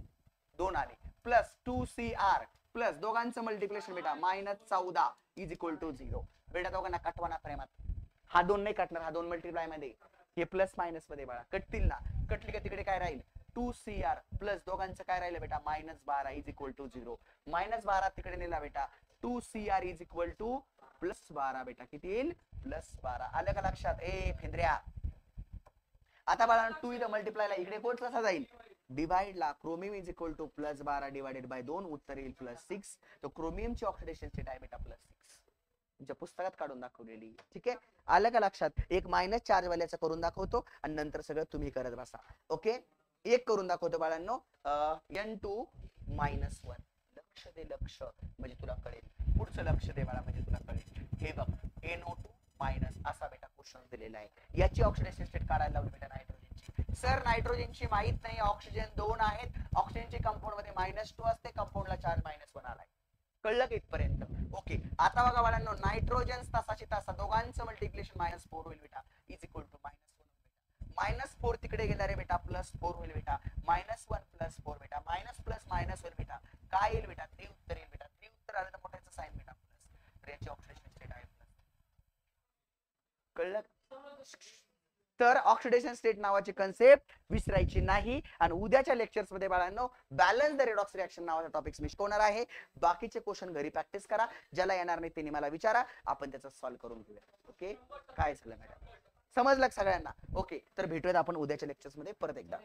S1: 2 आले. प्लस 2Cr प्लस दोघांचं मल्टिप्लिकेशन बेटा -14 इज इक्वल टू 0. बेटा दोघांना कटवाना प्रेमात. हा 2 नाही कटणार, हा 2 मल्टिप्लाय मध्ये, हे प्लस मायनस मध्ये बाळा कटतील ना, कटली का तिकडे काय राहील 2CR प्लस दोघांचं काय राहिलं बेटा -12 इज इक्वल टू 0, -12 तिकडे नेला बेटा 2CR इज इक्वल टू +12 बेटा, किती येईल +12. आलं का लक्षात ए फेंद्र्या? आता बाळा 2 इथं मल्टिप्लायला इकडे कोण कसा जाईल डिवाइड ला, chromium is equal to +12 divided by 2, उत्तर येईल +6. तो क्रोमियमची ऑक्सिडेशन स्टेट आहे बेटा +6, तुमच्या पुस्तकात काढून दाखवलेली. ठीक आहे, आलं का लक्षात? एक मायनस चार्ज वाल्याचं करून दाखवतो आणि नंतर सगळं तुम्ही करत बसा. ओके, एक करून दाखवतो बाळांनो, N2 -1. लक्ष दे, लक्ष म्हणजे तुला कळेल. पुढचं लक्ष दे बाळा म्हणजे तुला कळेल. हे बघ NO2 मायनस असा बेटा क्वेश्चन दिलेला आहे. याची ऑक्सिडेशन स्टेट काढायला लावली बेटा नायट्रोजनची. सर नायट्रोजनची माहित नाही, ऑक्सिजन 2 आहेत, ऑक्सिजनचे कंपाऊंड मध्ये -2 असते, कंपाऊंडला चार्ज -1 आलाय. कळलं का इथपर्यंत? ओके, आता बघा बाळांनो, नायट्रोजन तासाची तासा दोघांचं मल्टिप्लिकेशन -4 होईल बेटा, इज इक्वल टू -1. -4 तिकडे गेला रे बेटा, +4 होईल बेटा, -1 +4 बेटा, मायनस प्लस मायनस होईल बेटा, काय येईल बेटा 3 उत्तर येईल बेटा. 3 उत्तर आलं तर मोठ्याचं साइन बेटा प्लस, तर याची ऑक्सिडेशन स्टेट आहे प्लस. कळलं? तर ऑक्सिडेशन स्टेट नावाची कन्सेप्ट विसरायची नाही. आणि उद्याच्या लेक्चर्स मध्ये बाळांनो बॅलन्स द रेडॉक्स रिएक्शन नावाचा टॉपिक मी शिकवणार आहे. बाकीचे क्वेश्चन घरी प्रॅक्टिस करा, ज्याला येणार नाही त्यांनी मला विचारा, आपण त्याचं सॉल्व्ह करून घेऊया. ओके, काय झालं मॅडम? समजलं सगळ्यांना? ओके, तर भेटूयात आपण उद्याच्या लेक्चर्स मध्ये परत एकदा.